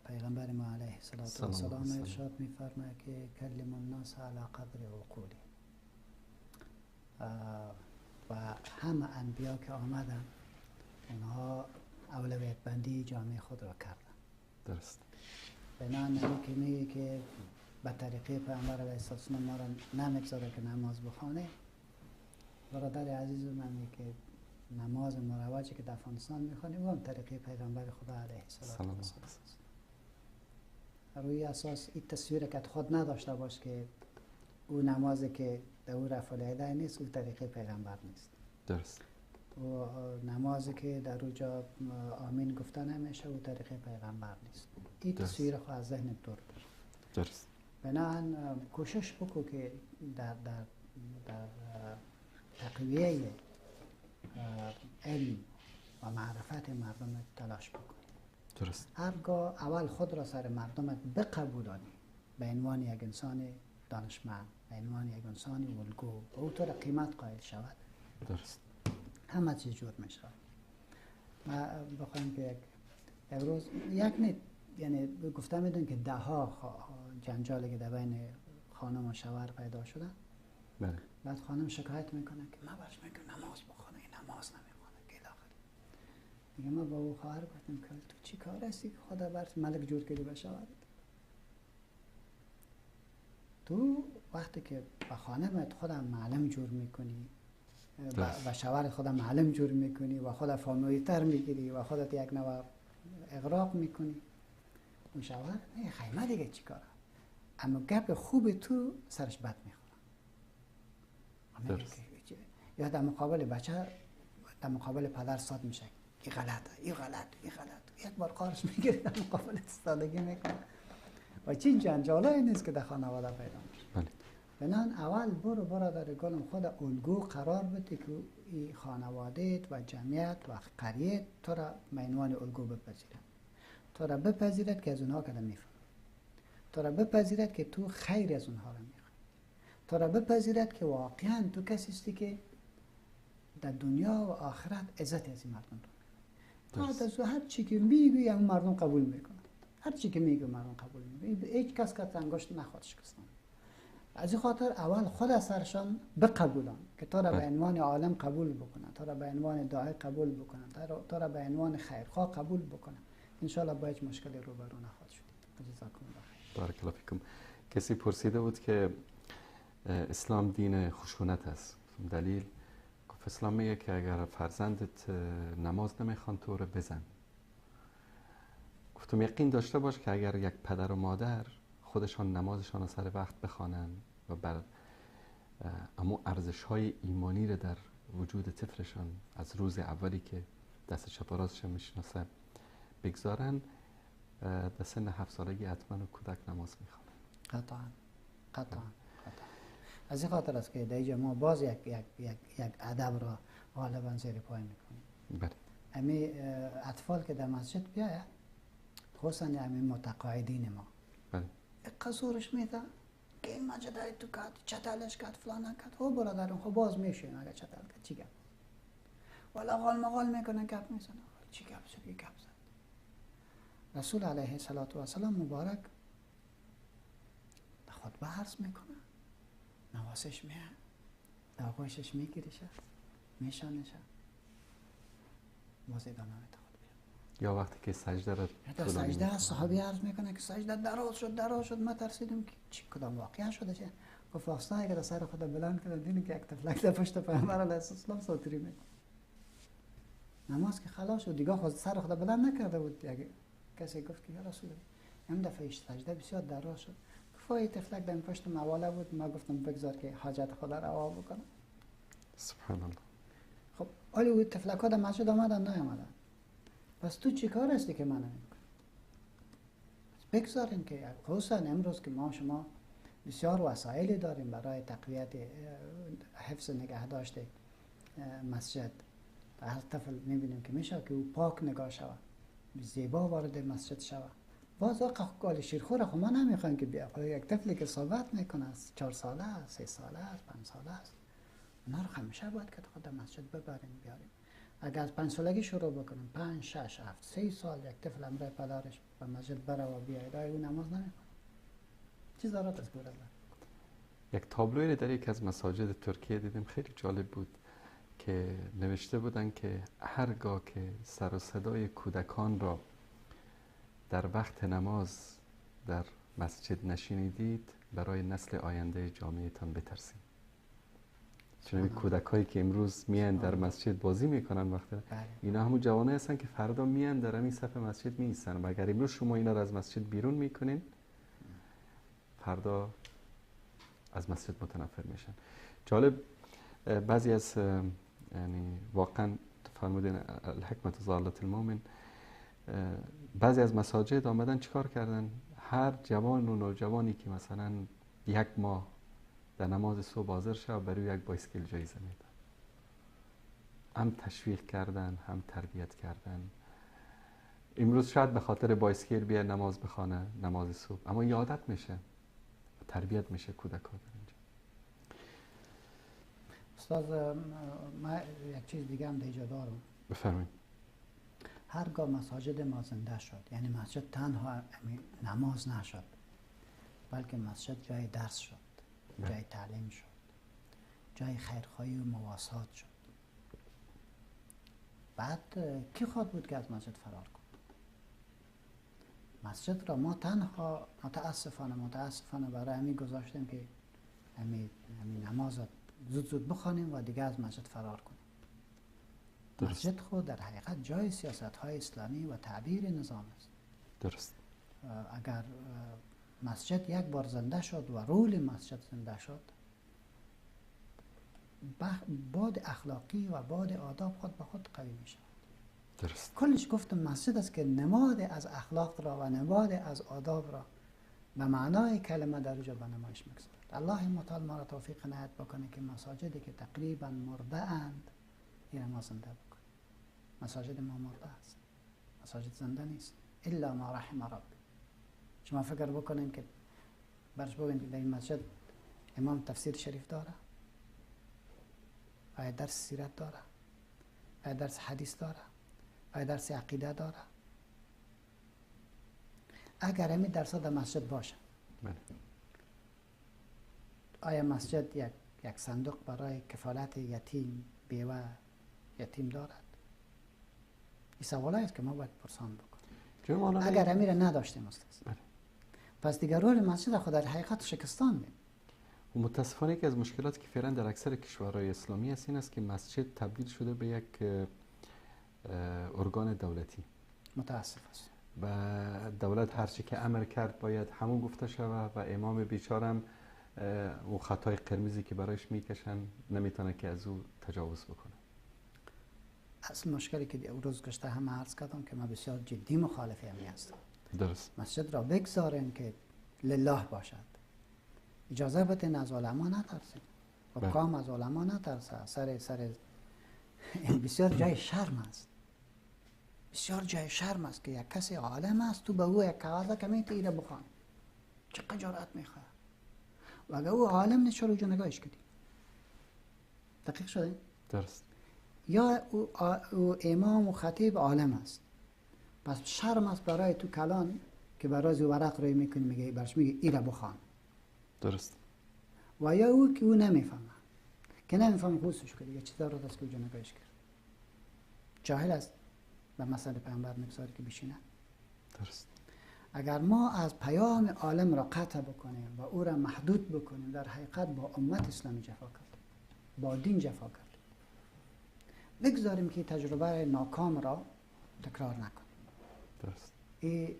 پیغمبر ما علیه السلام ارشاد میفرماید که کلم الناس علی قدر عقولی و همه انبیا که آمدن اونها اولویت بندی جامعه خود را کردن. درست. بنابراین که میگه که به طریقه پیغمبر علیه السلام ما را نمیگذاره که نماز بخوانه، برادر عزیز من میگه که نماز مروجی که در افغانستان میخوانیم هم طریقه پیغمبر خدا علیه السلام است. روی اساس این تصویر که خود نداشته باش که او نمازی که در او رفع الیدین نیست، او طریقه پیغمبر نیست. درست. و نمازی که در اونجا آمین گفته نمیشه، او طریقه پیغمبر نیست. این تصویر خود از ذهن دور باشه. درست. بنابراین کوشش بکو که در تقویه علم و معرفت مردم تلاش بکنی. درست. هرگاه اول خود را سر مردمت بقبولانی به عنوان یک انسان دانشمند، به عنوان یک انسان الگو و او تو را قیمت قائل شود، درست. همه چیز جور می شود. ما بخوایم که یک روز یعنی گفته میدون که 10 جنجالی که در بین خانم و شوهر پیدا شدن. بله. بعد خانم شکایت میکنه که من برش میگم نماز بخونه، نماز نمیخونه که داخل. میگه ما با او خواهر گفتیم که تو چی کار هستی که خدا برش ملک جور کردی به شوهرت؟ تو وقتی که به خانمت خودم معلم جور میکنی و شوهر خودم معلم جور میکنی و خود فامیلی تر میگیری و خودت یک نوع اغراق میکنی، اون شوهر نه خیمه دیگه چی کاره؟ اما گپ خوب تو سرش بد میخوره. یا در مقابل بچه، در مقابل پدر صاد میشه این غلطه، این غلط، این غلط. یک بار کارش میگیره در مقابل استادگی میکنه و چین جنجالایی نیست که در خانواده پیدا میشه. بنان اول برو برادر گلم خود الگو قرار بده که این خانوادهت و جمعیت و قریت تو را به عنوان الگو بپذیرد، تو را بپذیرد که از اونها کده میفهم، تو را بپذیرد که تو خیر از اونها را میخوای، تو را بپذیرد که واقعا تو کسی هستی که در دنیا و آخرت عزت از این مردم تو میخوای. از هر چی که میگی همون مردم قبول میکنن، هر چی که میگی مردم قبول میکنن، هیچ کس که انگشت نخواد شکستن. از این خاطر اول خود از سرشان بقبولن که تو را به عنوان عالم قبول بکنن، تو را به عنوان داعی قبول بکنن، تو را به عنوان خیرخواه قبول بکنن. انشالله با هیچ مشکلی روبرو نخواهد شد. جزاکم الله خیر. بارک الله فیکم. کسی پرسیده بود که اسلام دین خشونت است. دلیل؟ گفت اسلام میگه که اگر فرزندت نماز نمیخوان تو رو بزن. گفتم یقین داشته باش که اگر یک پدر و مادر خودشان نمازشان رو سر وقت بخوانن و بر اما ارزش‌های ایمانی رو در وجود طفلشان از روز اولی که دست چپ و راستش میشناسه بگذارن، در سن 7 سالگی حتما کودک نماز میخوانه. قطعا. از این خاطر است که در اینجا ما باز یک ادب را غالبا زیر پای میکنیم. بله. امی اطفال که در مسجد بیاید، خصوصا امی متقاعدین ما، بله. قصورش میده که مسجد های تو کرد، چتلش کرد، فلان کرد. خب برادرم خب باز میشه اگه چتل کرد چی گپ؟ والا غال مغال میکنه گپ میزنه. چی گپ شد؟ گپ زد. رسول علیه السلام مبارک خطبه عرض میکنه، نواسش میه، در آغوشش میگیریشه، میشانشه، باز ادامه میده. یا وقتی که سجده را در سجده از صحابی عرض میکنه که سجده دراز شد ما ترسیدیم که چی کدام واقعا شده چه؟ گفت واسطه که در سر خود بلند کردن دیدین که یک تفلک در پشت پیامبر علیه السلام ساتری میکنه. نماز که خلاص شد دیگه خود سر خود بلند نکرده بود. اگه کسی گفت که یا رسول الله این دفعه سجده بسیار دراز شد، گفت این تفلک در پشت مواله بود، ما گفتم بگذار که حاجت خدا روا بکنه. سبحان الله. خب ولی اون تفلک ها در مسجد آمدن نیامدن. پس تو چی کار هستی که من نمیکنی؟ بگذاریم که خصوصا امروز که ما شما بسیار وسایلی داریم برای تقویت حفظ نگهداشت مسجد. هر طفل میبینیم که میشه که او پاک نگاه شود، زیبا وارد مسجد شود. باز قال شیرخور خب ما نمیخوایم که بیا. یک طفلی که صحبت میکنه 4 ساله است، 3 ساله است، 5 ساله است، اونا رو همیشه باید که خود مسجد ببریم بیاریم. اگر از 5 سالگی شروع بکنیم 5 6 7 3 سال یک طفل امر پدرش به مسجد بره و بیاید اون نماز نمیخونه. چی ضرورت است گوره؟ یک تابلوی در یک از مساجد ترکیه دیدیم خیلی جالب بود که نوشته بودن که هرگاه که سر و صدای کودکان را در وقت نماز در مسجد نشنیدید برای نسل آینده جامعهتان بترسید. چون کودکایی که امروز میان در مسجد بازی میکنن وقتی اینا همون جوانه هستن که فردا میان در همین صف مسجد میایستن و اگر امروز شما اینا رو از مسجد بیرون میکنین فردا از مسجد متنفر میشن. جالب بعضی از یعنی واقعا فرمودین الحکمت ضالت المؤمن، بعضی از مساجد آمدن چیکار کردن؟ هر جوان و نوجوانی که مثلا 1 ماه در نماز صبح حاضر شد برای یک بایسکل جایزه میدن. هم تشویق کردن هم تربیت کردن. امروز شاید به خاطر بایسکل بیا نماز بخونه نماز صبح، اما یادت میشه تربیت میشه کودک‌ها در اینجا. استاد ما یک چیز دیگه هم دیجا دارم. بفرمایید. هرگاه مساجد ما زنده شد، یعنی مسجد تنها نماز نشد بلکه مسجد جای درس شد، جای تعلیم شد، جای خیرخواهی و مواسات شد، بعد کی خواهد بود که از مسجد فرار کنه؟ مسجد را ما تنها متاسفانه برای همین گذاشتیم که همین نماز زود بخوانیم و دیگه از مسجد فرار کنیم. مسجد خود در حقیقت جای سیاست‌های اسلامی و تعبیر نظام است. درست. اگر مسجد یک بار زنده شد و رول مسجد زنده شد، باد اخلاقی و باد آداب خود به خود قوی می شود. درست. کلش گفتم مسجد است که نماد از اخلاق را و نماد از آداب را به معنای کلمه در اونجا به نمایش میگذارد. الله متعال ما را توفیق عنایت بکنه که مساجدی که تقریبا مرده اند این ما زنده بکنه. مساجد ما مرده است، مساجد زنده نیست الا ما رحم ربی. شما فکر بکنین که برش ببینید در این مسجد امام تفسیر شریف داره، آیا درس سیرت داره، آیا درس حدیث داره، آیا درس عقیده داره. اگر همین درس در مسجد باشه، آیا مسجد یک صندوق برای کفالت یتیم بیوه یتیم دارد؟ این سوال است که ما باید پرسان بکنیم. اگر امیر نداشتیم استاد، پس دیگر رول مسجد خود در حقیقت شکستان بود. و متاسفانه که از مشکلاتی که فعلا در اکثر کشورهای اسلامی است این است که مسجد تبدیل شده به یک ارگان دولتی. متاسف است. و دولت هرچی که امر کرد باید همون گفته شود و امام بیچارم و خطای قرمزی که برایش میکشن نمیتونه که از او تجاوز بکنه. اصل مشکلی که روز گذشته هم عرض کردم که من بسیار جدی مخالف همی هستم. درست. مسجد را بگذاریم که لله باشد. اجازه بدین از علما نترسیم. حکام از علما نترسه. سر بسیار جای شرم است. بسیار جای شرم است که یک کسی عالم است تو به او یک کاغذ کمی تیره بخوان. چقدر جرأت میخواد. و اگر او عالم نیست چرا اوجا نگاهش کردی؟ دقیق شده؟ درست. یا او امام و خطیب عالم است، پس شرم است برای تو کلان که برای ورق روی میکنی میگه برش میگه ایره بخوان. درست. و یا او که او نمیفهمه، که نمیفهمه خودش که دیگه چی ضرورت است که اوجا نگاهش کرد؟ جاهل است به مسئله پیامبر نگذاری که بشینه. درست. اگر ما از پیام عالم را قطع بکنیم و او را محدود بکنیم، در حقیقت با امت اسلامی جفا کردیم، با دین جفا کردیم. بگذاریم که تجربه ناکام را تکرار نکنیم. درست. ای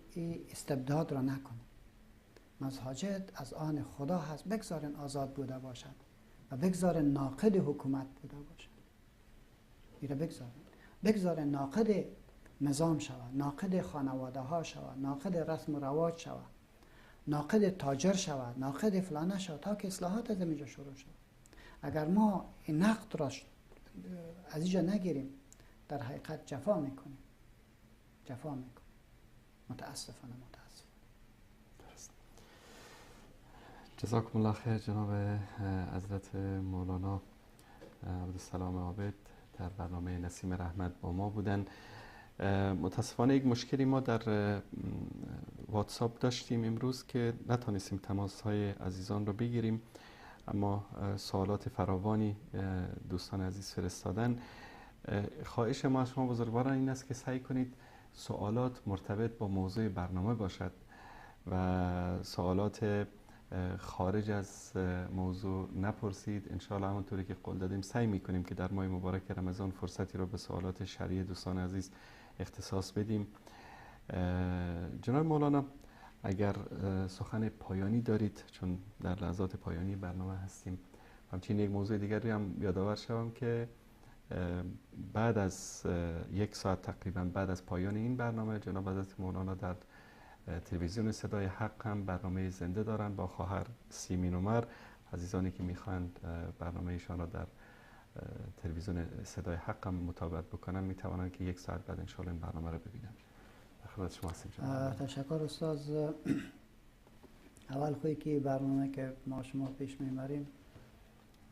استبداد را نکنیم. مساجد از آن خدا هست، بگذارین آزاد بوده باشد و بگذارین ناقد حکومت بوده باشد. این را بگذارین ناقد نظام شود، ناقد خانواده ها شود، ناقد رسم و رواج شود، ناقد تاجر شود، ناقد فلانه شود، تا که اصلاحات از اینجا شروع شود. اگر ما این نقد را از اینجا نگیریم، در حقیقت جفا میکنیم. متاسفانه. درست. جزاکم الله خیر جناب حضرت مولانا عبدالسلام عابد در برنامه نسیم رحمت با ما بودن. متاسفانه یک مشکلی ما در واتساپ داشتیم امروز که نتونستیم تماس های عزیزان رو بگیریم، اما سوالات فراوانی دوستان عزیز فرستادن. خواهش ما از شما بزرگواران این است که سعی کنید سوالات مرتبط با موضوع برنامه باشد و سوالات خارج از موضوع نپرسید. انشاءالله همونطوری که قول دادیم سعی میکنیم که در ماه مبارک رمضان فرصتی رو به سوالات شرعی دوستان عزیز اختصاص بدیم. جناب مولانا اگر سخن پایانی دارید، چون در لحظات پایانی برنامه هستیم، همچنین یک موضوع دیگری هم یادآور شوم که بعد از 1 ساعت تقریبا بعد از پایان این برنامه جناب حضرت مولانا در تلویزیون صدای حق هم برنامه زنده دارن با خواهر سیمین عمر. عزیزانی که میخواند برنامه ایشان را در تلویزیون صدای حق هم متابعت بکنن میتوانند که 1 ساعت بعد انشاءالله این برنامه را ببینن. خدمت شما هستیم جناب. تشکر استاد. اول خوی که برنامه که ما شما پیش میبریم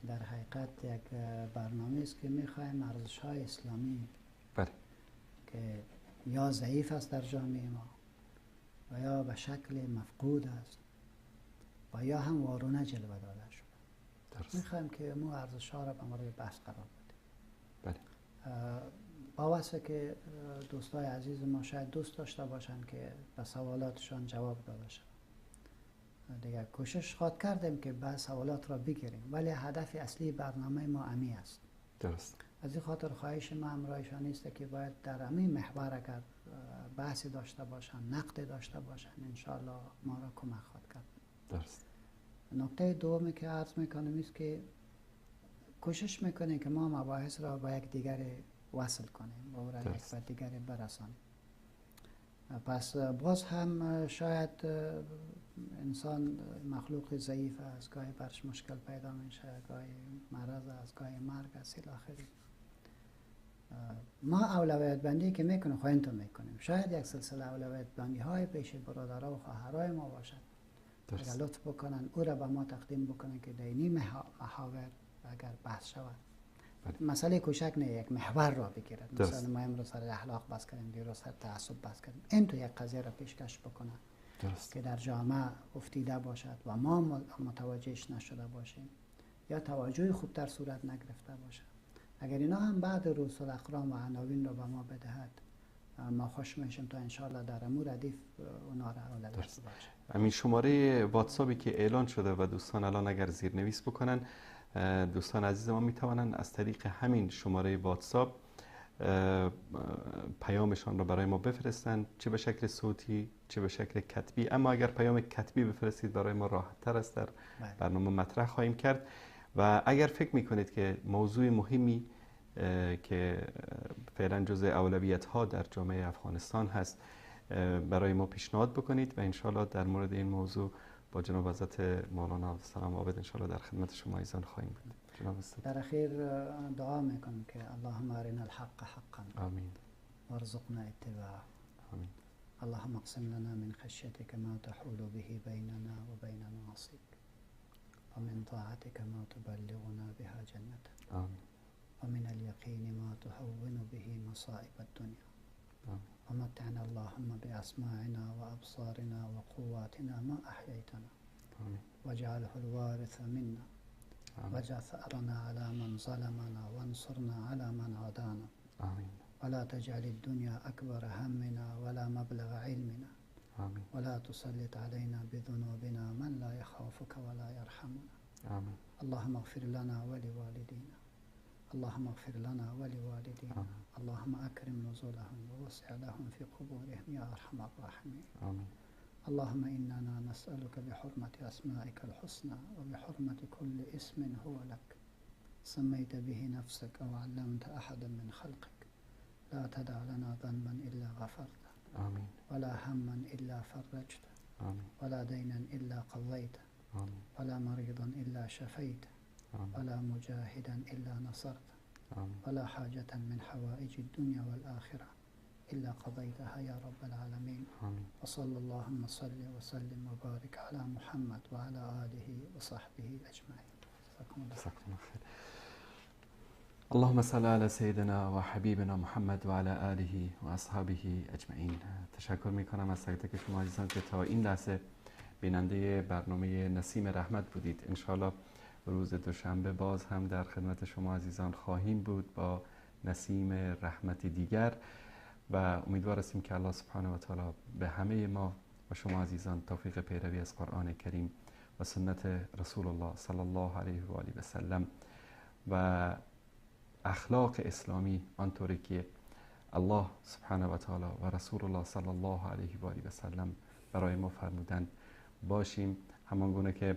در حقیقت یک برنامه است که میخوایم ارزش‌های اسلامی بله که یا ضعیف است در جامعه ما و یا به شکل مفقود است و یا هم وارونه جلوه داده شده، درست. میخوایم که ما ارزش‌ها را به مورد بحث قرار بدیم. بله. با واسه که دوستای عزیز ما شاید دوست داشته باشن که به سوالاتشان جواب داده شد، دیگه کوشش خواهد کردیم که بعض سوالات را بگیریم، ولی هدف اصلی برنامه ما امی است. درست. از این خاطر خواهش ما همراهشان است که باید در همین محور اگر بحثی داشته باشن، نقد داشته باشن، انشاءالله ما را کمک خواهد کرد. درست. نکته دومی که عرض میکنم است که کوشش میکنیم که ما مباحث را با یک دیگر وصل کنیم و را یک به دیگر برسانیم. پس باز هم شاید انسان مخلوق ضعیف است، گاهی برش مشکل پیدا میشه، گاهی مرض است، گاهی مرگ است الی آخره. ما اولویت بندی که میکنیم خواهیم میکنیم، شاید یک سلسله اولویت بندی های پیش برادرها و خواهرای ما باشد. اگر لطف بکنن او را به ما تقدیم بکنن که در این محاور اگر بحث شود، مسئله کوشک نه یک محور را بگیرد. مثلا ما امروز سر اخلاق بحث کردیم، دیروز سر تعصب بحث کردیم، این تو یک قضیه را پیشکش بکنه که در جامعه افتیده باشد و ما متوجهش نشده باشیم یا توجه خوبتر صورت نگرفته باشد. اگر اینا هم بعد رسول اکرام و عناوین را به ما بدهد، ما خوش میشیم تا انشاءالله در امور ردیف اونا را اولویت باشه. همین شماره واتساپی که اعلان شده و دوستان الان اگر زیرنویس بکنن، دوستان عزیز ما میتوانند از طریق همین شماره واتساپ پیامشان را برای ما بفرستند، چه به شکل صوتی چه به شکل کتبی. اما اگر پیام کتبی بفرستید برای ما راحت تر است، در برنامه مطرح خواهیم کرد. و اگر فکر میکنید که موضوع مهمی که فعلا جزء اولویت ها در جامعه افغانستان هست برای ما پیشنهاد بکنید و انشاءالله در مورد این موضوع با جناب حضرت مولانا عبدالسلام عابد انشاءالله در خدمت شما ایزان خواهیم بود. جناب استاد در اخیر دعا میکنم که اللهم ارنا الحق حقا آمین وارزقنا اتباعه. آمین. اللهم اقسم لنا من خشيتك ما تحول به بيننا وبين معاصيك ومن طاعتك ما تبلغنا بها جنتك آمین ومن اليقين ما تهون به مصائب الدنيا آمین ومتعنا اللهم بأسماعنا وأبصارنا وقواتنا ما أحييتنا آمین واجعله الوارث منا آمین واجعل ثأرنا على من ظلمنا وانصرنا على من عادانا آمین ولا تجعل الدنيا أكبر همنا ولا مبلغ علمنا آمین ولا تسلط علينا بذنوبنا من لا يخافك ولا يرحمنا آمین اللهم اغفر لنا ولوالدينا اللهم اغفر لنا ولوالدينا آمين. اللهم أكرم نزلهم ووسع لهم في قبورهم يا أرحم الراحمين آمین اللهم إننا نسألك بحرمة أسمائك الحسنى وبحرمة كل اسم هو لك سميت به نفسك أو علمت أحدا من خلقك لا تدع لنا ذنبا إلا غفرته آمین ولا هما إلا فرجته آمین ولا دينا إلا قضيته آمین ولا مريضا إلا شفيته آمین ولا مجاهدا إلا نصرته آمین ولا حاجة من حوائج الدنيا والآخرة إلا قضيتها يا رب العالمين آمین وصلى اللهم صل وسلم وبارك على محمد وعلى آله وصحبه أجمعين جزاكم الله خير. جزاكم الله خير. اللهم صل على سيدنا و حبیبنا محمد و علی آله و اصحابه اجمعین. تشکر میکنم از تک تک شما عزیزان که تا این لحظه بیننده برنامه نسیم رحمت بودید. انشاءالله روز دوشنبه باز هم در خدمت شما عزیزان خواهیم بود با نسیم رحمت دیگر و امیدوار هستیم که الله سبحانه و تعالی به همه ما و شما عزیزان توفیق پیروی از قرآن کریم و سنت رسول الله صلی الله علیه و آله و سلم و اخلاق اسلامی آنطوری که الله سبحانه و تعالی و رسول الله صلی الله علیه و آله و سلم برای ما فرمودند باشیم. همان گونه که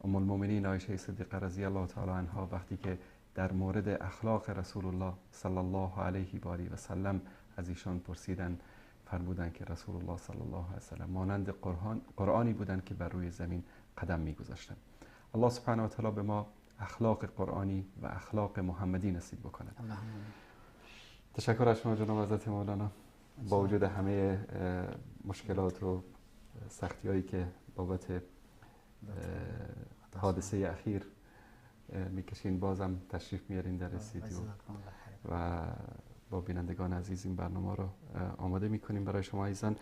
ام المؤمنین عایشه صدیقه رضی الله تعالی عنها وقتی که در مورد اخلاق رسول الله صلی الله علیه و آله و سلم از ایشان پرسیدند فرمودند که رسول الله صلی الله علیه و سلم مانند قرآنی بودند که بر روی زمین قدم می‌گذاشتند. الله سبحانه و تعالی به ما اخلاق قرآنی و اخلاق محمدی نصیب بکند. تشکر از شما جناب حضرت مولانا. با وجود همه مشکلات و سختی‌هایی که بابت حادثه اخیر میکشین بازم تشریف میارین در استودیو و با بینندگان عزیز این برنامه رو آماده میکنیم برای شما عزیزان.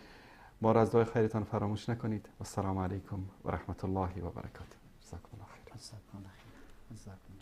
ما را از دعای خیرتان فراموش نکنید. و السلام علیکم و رحمت الله و برکاته. جزاکم الله خیر.